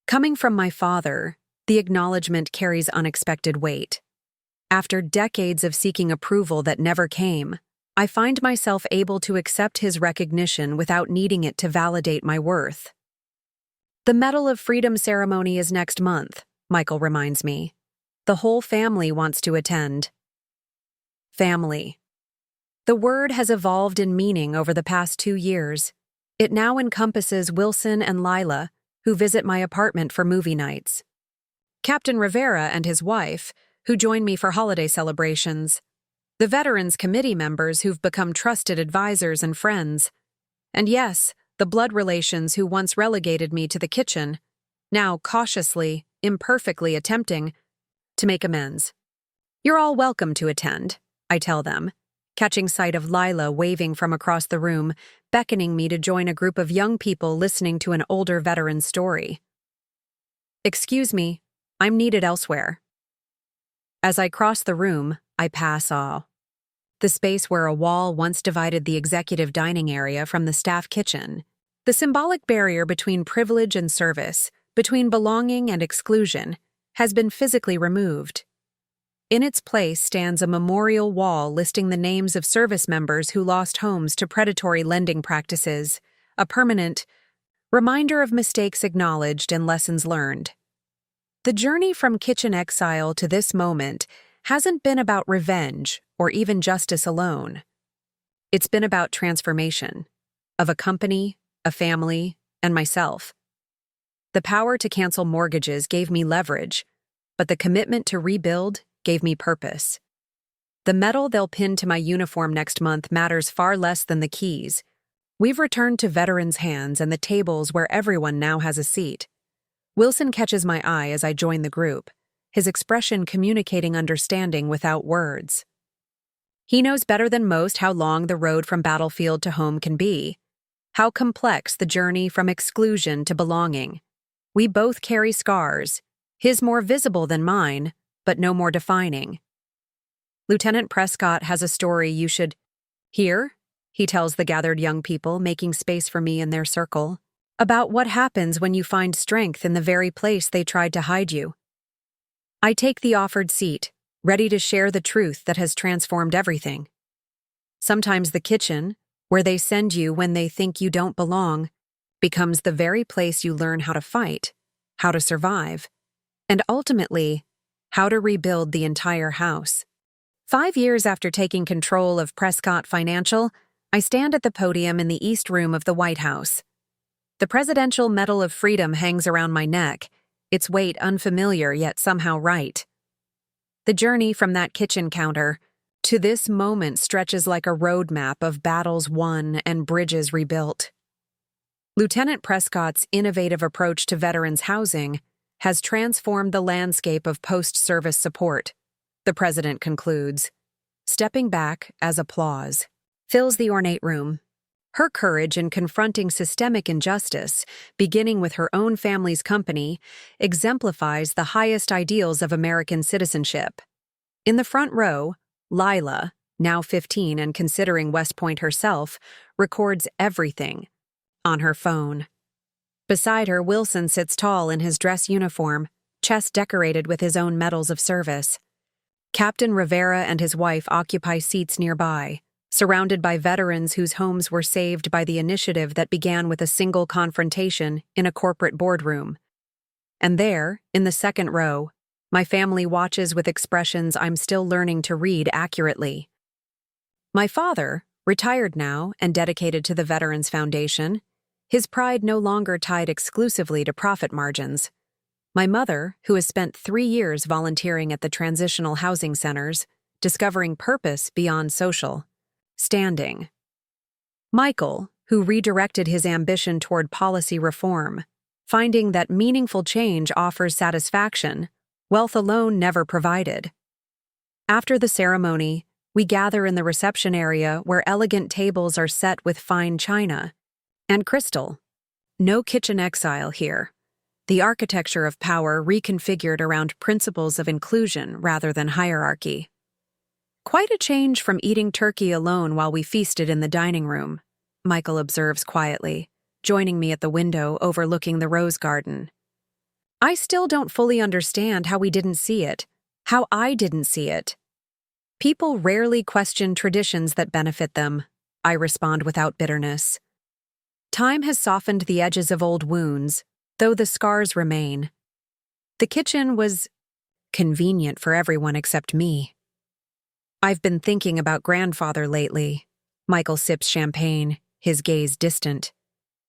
Coming from my father, the acknowledgement carries unexpected weight. After decades of seeking approval that never came, I find myself able to accept his recognition without needing it to validate my worth. The Medal of Freedom ceremony is next month, Michael reminds me. The whole family wants to attend. Family. The word has evolved in meaning over the past 2 years. It now encompasses Wilson and Lila, who visit my apartment for movie nights. Captain Rivera and his wife, who join me for holiday celebrations. The Veterans Committee members who've become trusted advisors and friends. And yes, the blood relations who once relegated me to the kitchen, now cautiously, imperfectly attempting to make amends. You're all welcome to attend, I tell them, catching sight of Lila waving from across the room, beckoning me to join a group of young people listening to an older veteran's story. Excuse me, I'm needed elsewhere. As I cross the room, I pass all. The space where a wall once divided the executive dining area from the staff kitchen. The symbolic barrier between privilege and service, between belonging and exclusion, has been physically removed. In its place stands a memorial wall listing the names of service members who lost homes to predatory lending practices, a permanent reminder of mistakes acknowledged and lessons learned. The journey from kitchen exile to this moment hasn't been about revenge or even justice alone. It's been about transformation of a company, a family, and myself. The power to cancel mortgages gave me leverage, but the commitment to rebuild gave me purpose. The medal they'll pin to my uniform next month matters far less than the keys. We've returned to veterans' hands and the tables where everyone now has a seat. Wilson catches my eye as I join the group, his expression communicating understanding without words. He knows better than most how long the road from battlefield to home can be, how complex the journey from exclusion to belonging. We both carry scars, his more visible than mine, but no more defining. Lieutenant Prescott has a story you should hear, he tells the gathered young people, making space for me in their circle, about what happens when you find strength in the very place they tried to hide you. I take the offered seat, ready to share the truth that has transformed everything. Sometimes the kitchen, where they send you when they think you don't belong, becomes the very place you learn how to fight, how to survive, and ultimately, how to rebuild the entire house. 5 years after taking control of Prescott Financial, I stand at the podium in the East Room of the White House. The Presidential Medal of Freedom hangs around my neck, its weight unfamiliar yet somehow right. The journey from that kitchen counter to this moment stretches like a roadmap of battles won and bridges rebuilt. Lieutenant Prescott's innovative approach to veterans' housing has transformed the landscape of post-service support, the President concludes, stepping back as applause fills the ornate room. Her courage in confronting systemic injustice, beginning with her own family's company, exemplifies the highest ideals of American citizenship. In the front row, Lila, now 15 and considering West Point herself, records everything on her phone. Beside her, Wilson sits tall in his dress uniform, chest decorated with his own medals of service. Captain Rivera and his wife occupy seats nearby, surrounded by veterans whose homes were saved by the initiative that began with a single confrontation in a corporate boardroom. And there, in the second row, my family watches with expressions I'm still learning to read accurately. My father, retired now and dedicated to the Veterans Foundation, his pride no longer tied exclusively to profit margins. My mother, who has spent 3 years volunteering at the transitional housing centers, discovering purpose beyond social. Standing. Michael, who redirected his ambition toward policy reform, finding that meaningful change offers satisfaction, wealth alone never provided. After the ceremony, we gather in the reception area where elegant tables are set with fine china and crystal. No kitchen exile here. The architecture of power reconfigured around principles of inclusion rather than hierarchy. Quite a change from eating turkey alone while we feasted in the dining room, Michael observes quietly, joining me at the window overlooking the rose garden. I still don't fully understand how we didn't see it, how I didn't see it. People rarely question traditions that benefit them, I respond without bitterness. Time has softened the edges of old wounds, though the scars remain. The kitchen was convenient for everyone except me. I've been thinking about grandfather lately. Michael sips champagne, his gaze distant.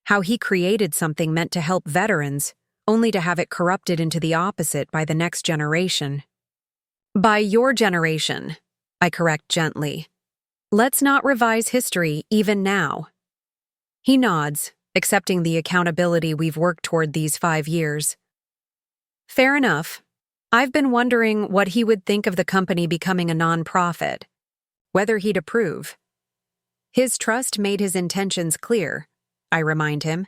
How he created something meant to help veterans, only to have it corrupted into the opposite by the next generation. By your generation, I correct gently. Let's not revise history even now. He nods, accepting the accountability we've worked toward these 5 years. Fair enough. I've been wondering what he would think of the company becoming a non-profit, whether he'd approve. His trust made his intentions clear, I remind him.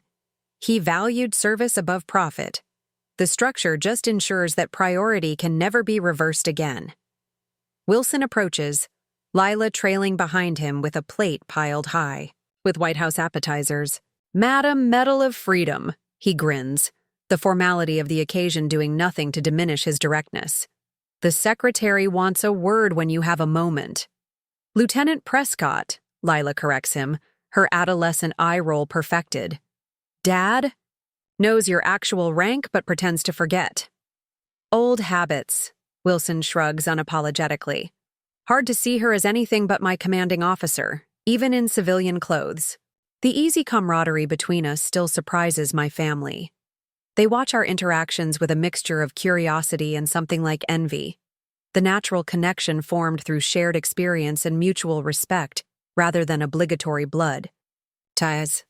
He valued service above profit. The structure just ensures that priority can never be reversed again. Wilson approaches, Lila trailing behind him with a plate piled high, with White House appetizers. "Madam Medal of Freedom," he grins, the formality of the occasion doing nothing to diminish his directness. "The secretary wants a word when you have a moment." "Lieutenant Prescott," Lila corrects him, her adolescent eye roll perfected. "Dad?" "Knows your actual rank but pretends to forget." "Old habits," Wilson shrugs unapologetically. "Hard to see her as anything but my commanding officer, even in civilian clothes." The easy camaraderie between us still surprises my family. They watch our interactions with a mixture of curiosity and something like envy. The natural connection formed through shared experience and mutual respect, rather than obligatory blood ties.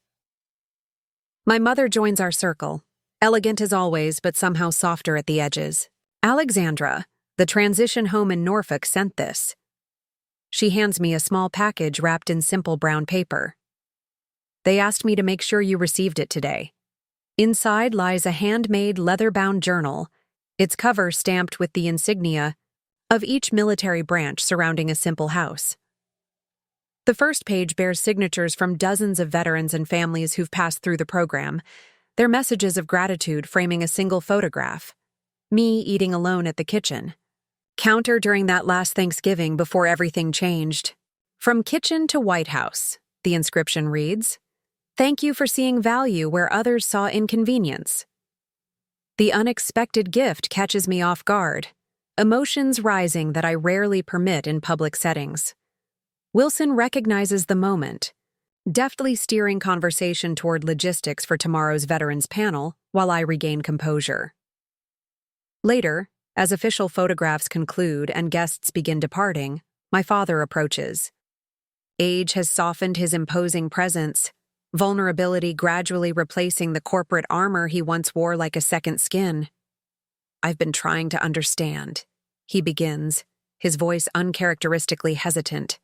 My mother joins our circle, elegant as always, but somehow softer at the edges. "Alexandra, the transition home in Norfolk, sent this." She hands me a small package wrapped in simple brown paper. "They asked me to make sure you received it today." Inside lies a handmade leather-bound journal, its cover stamped with the insignia of each military branch surrounding a simple house. The first page bears signatures from dozens of veterans and families who've passed through the program, their messages of gratitude framing a single photograph. Me eating alone at the kitchen. Counter during that last Thanksgiving before everything changed. "From kitchen to White House," the inscription reads. "Thank you for seeing value where others saw inconvenience." The unexpected gift catches me off guard, emotions rising that I rarely permit in public settings. Wilson recognizes the moment, deftly steering conversation toward logistics for tomorrow's Veterans panel while I regain composure. Later, as official photographs conclude and guests begin departing, my father approaches. Age has softened his imposing presence, vulnerability gradually replacing the corporate armor he once wore like a second skin. "I've been trying to understand," he begins, his voice uncharacteristically hesitant.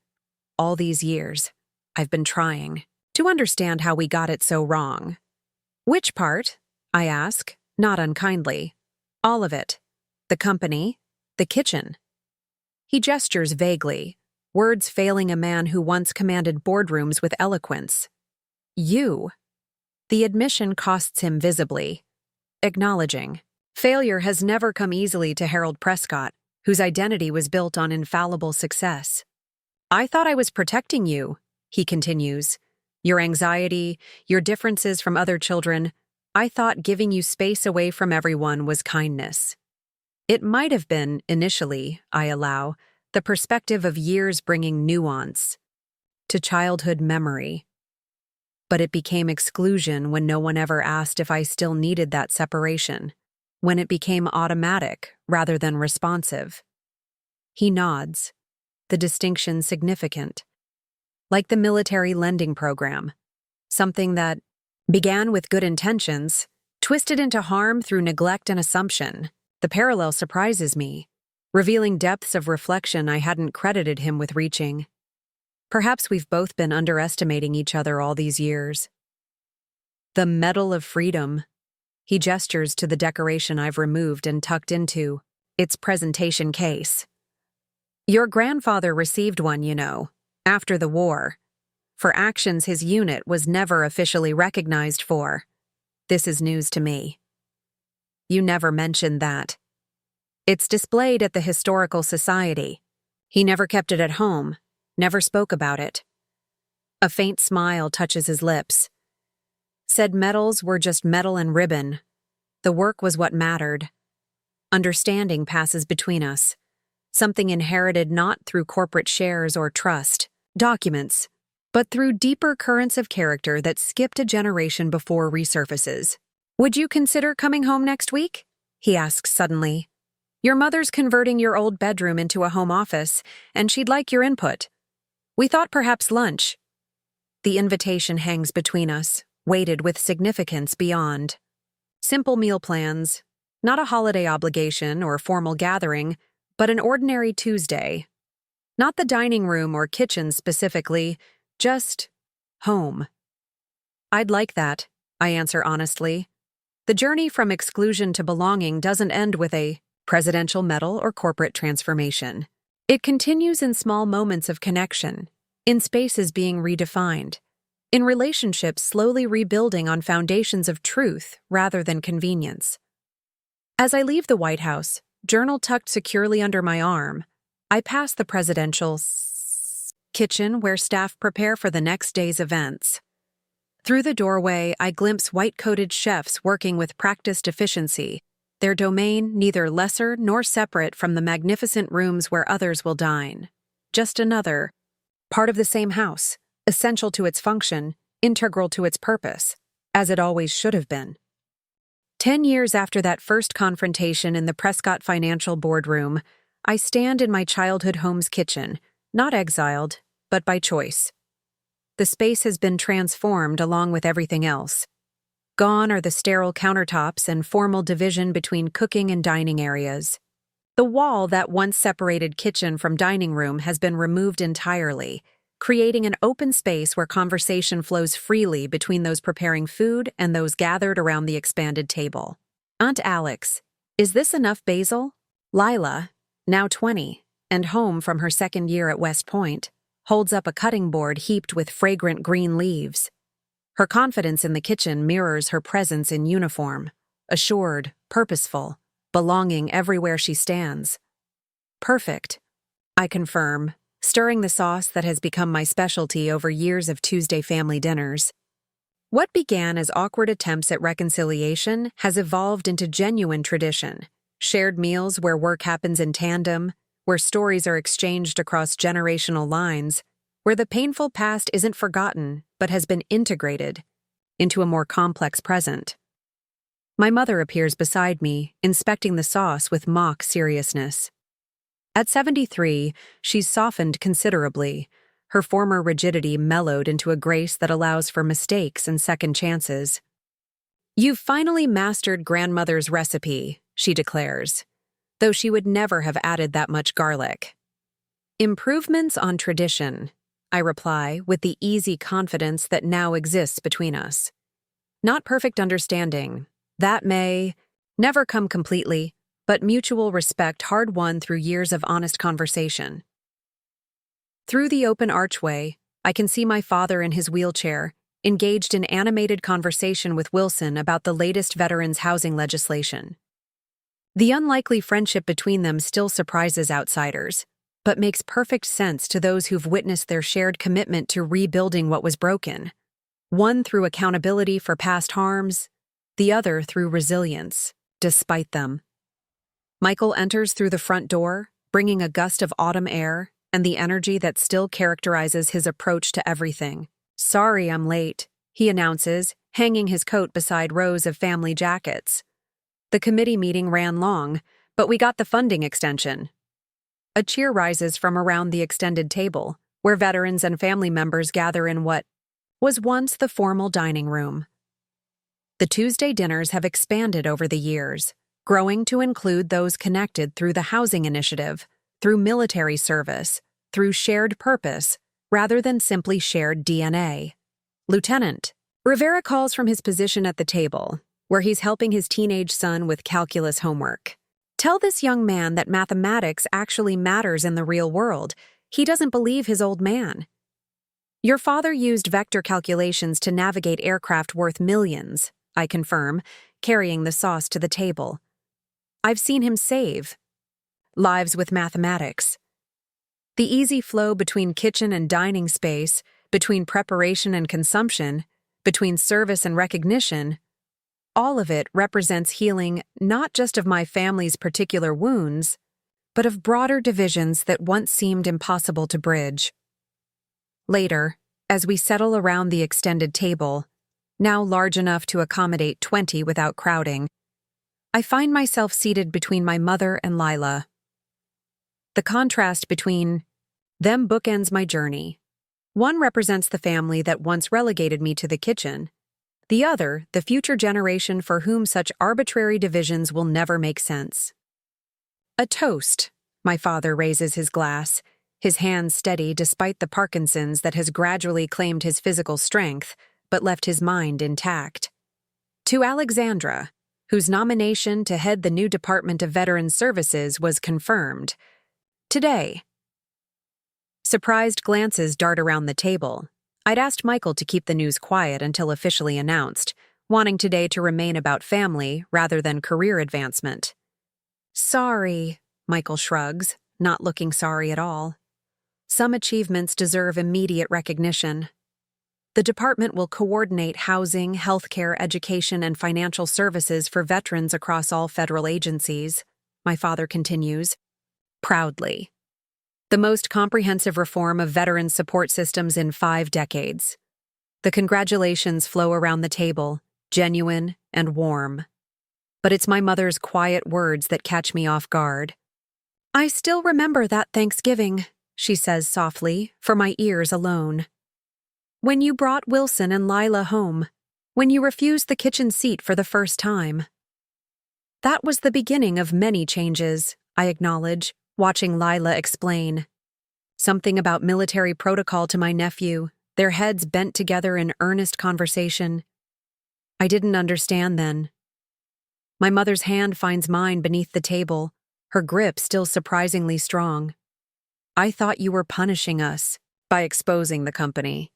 "All these years, I've been trying to understand how we got it so wrong." "Which part?" I ask, not unkindly. "All of it. The company, the kitchen." He gestures vaguely, words failing a man who once commanded boardrooms with eloquence. "You." The admission costs him visibly. Acknowledging. Failure has never come easily to Harold Prescott, whose identity was built on infallible success. "I thought I was protecting you," he continues. "Your anxiety, your differences from other children. I thought giving you space away from everyone was kindness." It might have been, initially, I allow, the perspective of years bringing nuance to childhood memory. But it became exclusion when no one ever asked if I still needed that separation, when it became automatic rather than responsive. He nods, the distinction significant. Like the military lending program, something that began with good intentions, twisted into harm through neglect and assumption. The parallel surprises me, revealing depths of reflection I hadn't credited him with reaching. Perhaps we've both been underestimating each other all these years. "The Medal of Freedom." He gestures to the decoration I've removed and tucked into its presentation case. "Your grandfather received one, you know, after the war, for actions his unit was never officially recognized for. This is news to me." "You never mentioned that." "It's displayed at the Historical Society. He never kept it at home, never spoke about it." A faint smile touches his lips. "Said medals were just metal and ribbon. The work was what mattered. Understanding passes between us, something inherited not through corporate shares or trust, documents, but through deeper currents of character that skipped a generation before resurfaces. Would you consider coming home next week?" he asks suddenly. "Your mother's converting your old bedroom into a home office, and she'd like your input. We thought perhaps lunch." The invitation hangs between us, weighted with significance beyond. Simple meal plans, not a holiday obligation or formal gathering, but an ordinary Tuesday. Not the dining room or kitchen specifically, just home. I'd like that, I answer honestly. The journey from exclusion to belonging doesn't end with a presidential medal or corporate transformation. It continues in small moments of connection, in spaces being redefined, in relationships slowly rebuilding on foundations of truth rather than convenience. As I leave the White House, journal tucked securely under my arm, I pass the presidential kitchen where staff prepare for the next day's events. Through the doorway, I glimpse white-coated chefs working with practiced efficiency, their domain neither lesser nor separate from the magnificent rooms where others will dine. Just another part of the same house, essential to its function, integral to its purpose, as it always should have been. 10 years after that first confrontation in the Prescott Financial boardroom, I stand in my childhood home's kitchen, not exiled, but by choice. The space has been transformed along with everything else. Gone are the sterile countertops and formal division between cooking and dining areas. The wall that once separated kitchen from dining room has been removed entirely, creating an open space where conversation flows freely between those preparing food and those gathered around the expanded table. Aunt Alex, is this enough basil? Lila, now 20, and home from her second year at West Point, holds up a cutting board heaped with fragrant green leaves. Her confidence in the kitchen mirrors her presence in uniform, assured, purposeful, belonging everywhere she stands. Perfect, I confirm, stirring the sauce that has become my specialty over years of Tuesday family dinners. What began as awkward attempts at reconciliation has evolved into genuine tradition. Shared meals where work happens in tandem, where stories are exchanged across generational lines, where the painful past isn't forgotten but has been integrated into a more complex present. My mother appears beside me, inspecting the sauce with mock seriousness. At 73, she's softened considerably, her former rigidity mellowed into a grace that allows for mistakes and second chances. "You've finally mastered grandmother's recipe," she declares, though she would never have added that much garlic. "Improvements on tradition," I reply with the easy confidence that now exists between us. Not perfect understanding. That may never come completely, but mutual respect hard-won through years of honest conversation. Through the open archway, I can see my father in his wheelchair, engaged in animated conversation with Wilson about the latest veterans' housing legislation. The unlikely friendship between them still surprises outsiders, but makes perfect sense to those who've witnessed their shared commitment to rebuilding what was broken. One through accountability for past harms, the other through resilience, despite them. Michael enters through the front door, bringing a gust of autumn air and the energy that still characterizes his approach to everything. "Sorry I'm late," he announces, hanging his coat beside rows of family jackets. "The committee meeting ran long, but we got the funding extension." A cheer rises from around the extended table, where veterans and family members gather in what was once the formal dining room. The Tuesday dinners have expanded over the years, growing to include those connected through the housing initiative, through military service, through shared purpose, rather than simply shared DNA. "Lieutenant," Rivera calls from his position at the table, where he's helping his teenage son with calculus homework. "Tell this young man that mathematics actually matters in the real world. He doesn't believe his old man." "Your father used vector calculations to navigate aircraft worth millions," I confirm, carrying the sauce to the table. "I've seen him save lives with mathematics." The easy flow between kitchen and dining space, between preparation and consumption, between service and recognition, all of it represents healing not just of my family's particular wounds, but of broader divisions that once seemed impossible to bridge. Later, as we settle around the extended table, now large enough to accommodate 20 without crowding, I find myself seated between my mother and Lila. The contrast between them bookends my journey. One represents the family that once relegated me to the kitchen, The other, the future generation for whom such arbitrary divisions will never make sense. A toast. My father raises his glass, his hand steady despite the Parkinson's that has gradually claimed his physical strength, but left his mind intact. To Alexandra, whose nomination to head the new Department of Veterans Services was confirmed. Today. Surprised glances dart around the table. I'd asked Michael to keep the news quiet until officially announced, wanting today to remain about family rather than career advancement. Sorry, Michael shrugs, not looking sorry at all. Some achievements deserve immediate recognition. The department will coordinate housing, healthcare, education, and financial services for veterans across all federal agencies, my father continues, proudly. The most comprehensive reform of veteran support systems in 5 decades. The congratulations flow around the table, genuine and warm. But it's my mother's quiet words that catch me off guard. I still remember that Thanksgiving, she says softly, for my ears alone. When you brought Wilson and Lila home, when you refused the kitchen seat for the first time. That was the beginning of many changes, I acknowledge, watching Lila explain. Something about military protocol to my nephew, their heads bent together in earnest conversation. I didn't understand then. My mother's hand finds mine beneath the table, her grip still surprisingly strong. I thought you were punishing us by exposing the company.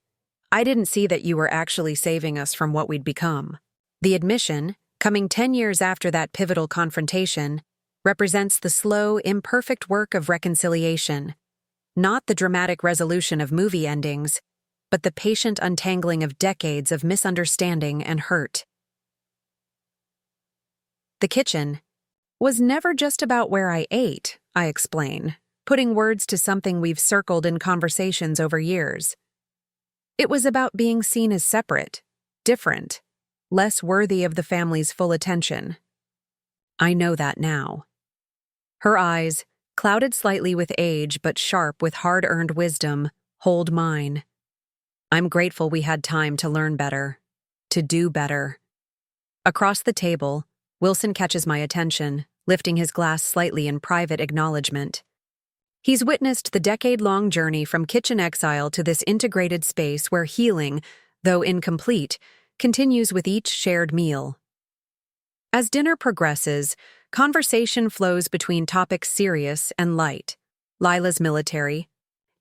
I didn't see that you were actually saving us from what we'd become. The admission, coming 10 years after that pivotal confrontation, represents the slow, imperfect work of reconciliation, not the dramatic resolution of movie endings, but the patient untangling of decades of misunderstanding and hurt. The kitchen was never just about where I ate, I explain, putting words to something we've circled in conversations over years. It was about being seen as separate, different, less worthy of the family's full attention. I know that now. Her eyes, clouded slightly with age but sharp with hard-earned wisdom, hold mine. I'm grateful we had time to learn better, to do better. Across the table, Wilson catches my attention, lifting his glass slightly in private acknowledgement. He's witnessed the decade-long journey from kitchen exile to this integrated space where healing, though incomplete, continues with each shared meal. As dinner progresses, conversation flows between topics serious and light. Lila's military,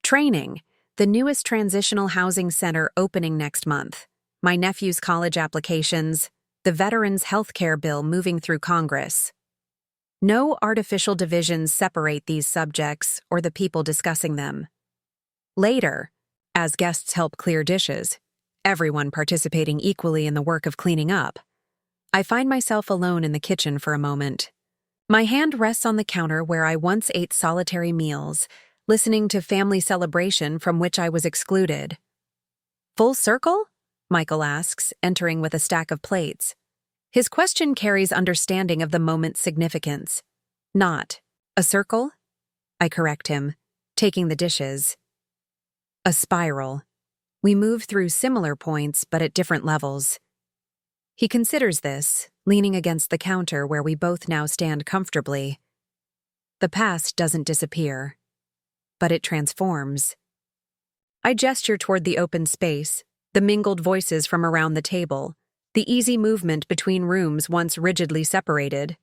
training, the newest transitional housing center opening next month, my nephew's college applications, the veterans' health care bill moving through Congress. No artificial divisions separate these subjects or the people discussing them. Later, as guests help clear dishes, everyone participating equally in the work of cleaning up, I find myself alone in the kitchen for a moment. My hand rests on the counter where I once ate solitary meals, listening to family celebration from which I was excluded. Full circle? Michael asks, entering with a stack of plates. His question carries understanding of the moment's significance. Not a circle? I correct him, taking the dishes. A spiral. We move through similar points but at different levels. He considers this, leaning against the counter where we both now stand comfortably. The past doesn't disappear, but it transforms. I gesture toward the open space, the mingled voices from around the table, the easy movement between rooms once rigidly separated.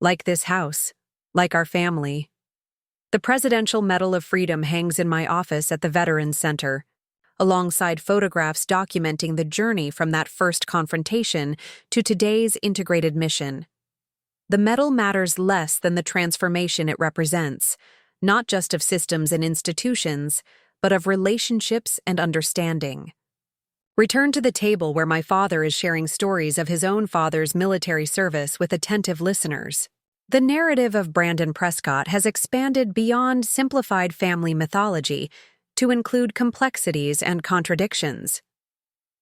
Like this house, like our family. The Presidential Medal of Freedom hangs in my office at the Veterans Center, alongside photographs documenting the journey from that first confrontation to today's integrated mission. The medal matters less than the transformation it represents, not just of systems and institutions, but of relationships and understanding. Return to the table where my father is sharing stories of his own father's military service with attentive listeners. The narrative of Brandon Prescott has expanded beyond simplified family mythology to include complexities and contradictions.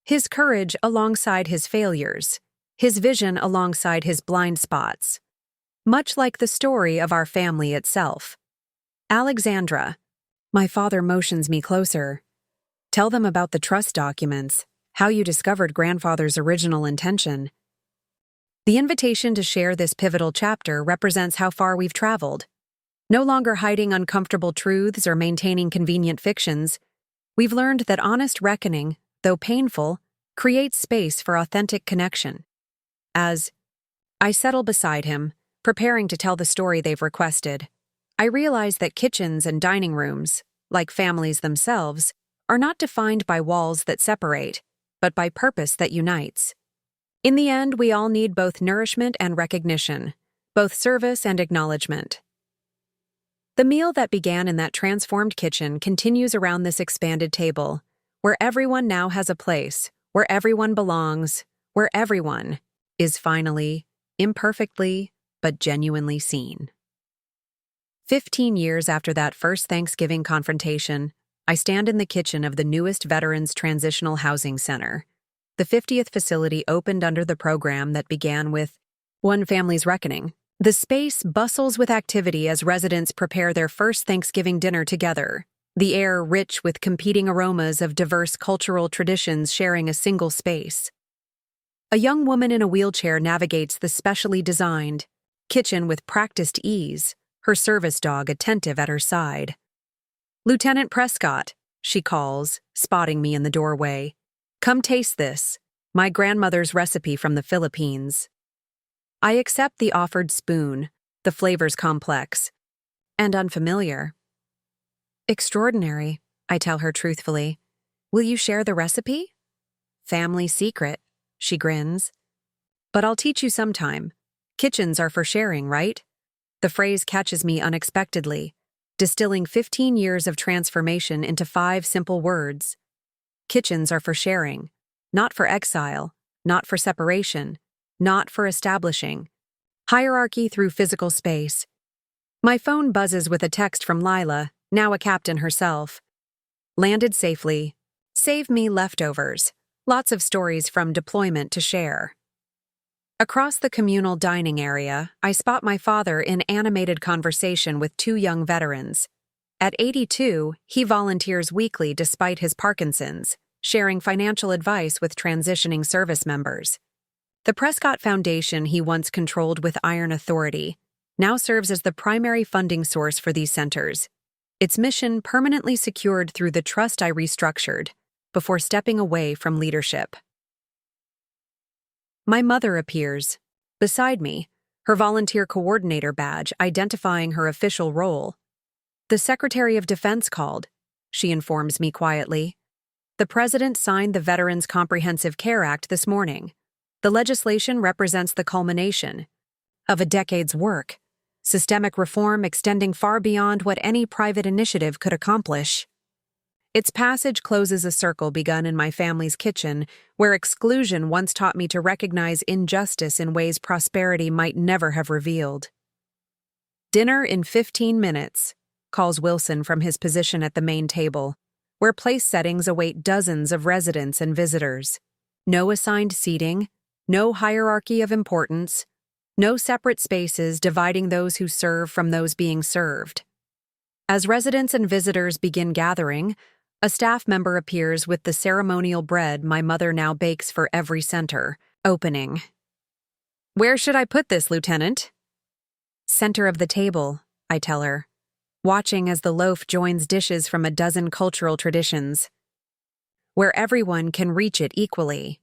His courage alongside his failures, his vision alongside his blind spots. Much like the story of our family itself. Alexandra. My father motions me closer. Tell them about the trust documents. how you discovered grandfather's original intention. The invitation to share this pivotal chapter represents how far we've traveled. No longer hiding uncomfortable truths or maintaining convenient fictions, we've learned that honest reckoning, though painful, creates space for authentic connection. As I settle beside him, preparing to tell the story they've requested, I realize that kitchens and dining rooms, like families themselves, are not defined by walls that separate, but by purpose that unites. In the end, we all need both nourishment and recognition, both service and acknowledgement. The meal that began in that transformed kitchen continues around this expanded table, where everyone now has a place, where everyone belongs, where everyone is finally, imperfectly, but genuinely seen. 15 years after that first Thanksgiving confrontation, I stand in the kitchen of the newest Veterans Transitional Housing Center. The 50th facility opened under the program that began with One Family's Reckoning. The space bustles with activity as residents prepare their first Thanksgiving dinner together, the air rich with competing aromas of diverse cultural traditions sharing a single space. A young woman in a wheelchair navigates the specially designed kitchen with practiced ease, her service dog attentive at her side. "Lieutenant Prescott," she calls, spotting me in the doorway. "Come taste this, my grandmother's recipe from the Philippines." I accept the offered spoon, the flavors complex and unfamiliar. "Extraordinary," I tell her truthfully. "Will you share the recipe?" "Family secret," she grins. "But I'll teach you sometime. Kitchens are for sharing, right?" The phrase catches me unexpectedly, distilling 15 years of transformation into 5 simple words. Kitchens are for sharing, not for exile, not for separation, not for establishing. Hierarchy through physical space. My phone buzzes with a text from Lila, now a captain herself. "Landed safely. Save me leftovers. Lots of stories from deployment to share." Across the communal dining area, I spot my father in animated conversation with 2 young veterans. At 82, he volunteers weekly despite his Parkinson's, sharing financial advice with transitioning service members. The Prescott Foundation he once controlled with iron authority now serves as the primary funding source for these centers, its mission permanently secured through the trust I restructured before stepping away from leadership. My mother appears, beside me, her volunteer coordinator badge identifying her official role. "The Secretary of Defense called," she informs me quietly. "The President signed the Veterans Comprehensive Care Act this morning. The legislation represents the culmination of a decade's work, systemic reform extending far beyond what any private initiative could accomplish. Its passage closes a circle begun in my family's kitchen, where exclusion once taught me to recognize injustice in ways prosperity might never have revealed." "Dinner in 15 minutes, calls Wilson from his position at the main table, where place settings await dozens of residents and visitors. No assigned seating, no hierarchy of importance, no separate spaces dividing those who serve from those being served. As residents and visitors begin gathering, a staff member appears with the ceremonial bread my mother now bakes for every center, opening. "Where should I put this, Lieutenant?" "Center of the table," I tell her, watching as the loaf joins dishes from a dozen cultural traditions, "where everyone can reach it equally."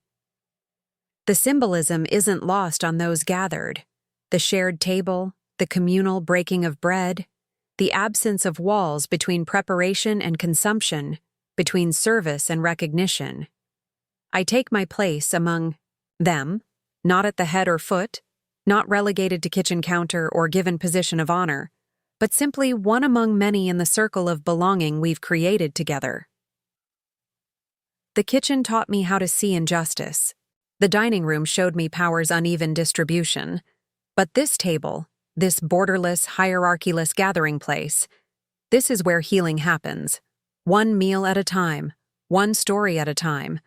The symbolism isn't lost on those gathered. The shared table, the communal breaking of bread, the absence of walls between preparation and consumption, between service and recognition. I take my place among them, not at the head or foot, not relegated to kitchen counter or given position of honor, but simply one among many in the circle of belonging we've created together. The kitchen taught me how to see injustice. The dining room showed me power's uneven distribution. But this table, this borderless, hierarchyless gathering place, this is where healing happens. One meal at a time, one story at a time,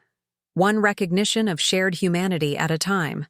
one recognition of shared humanity at a time.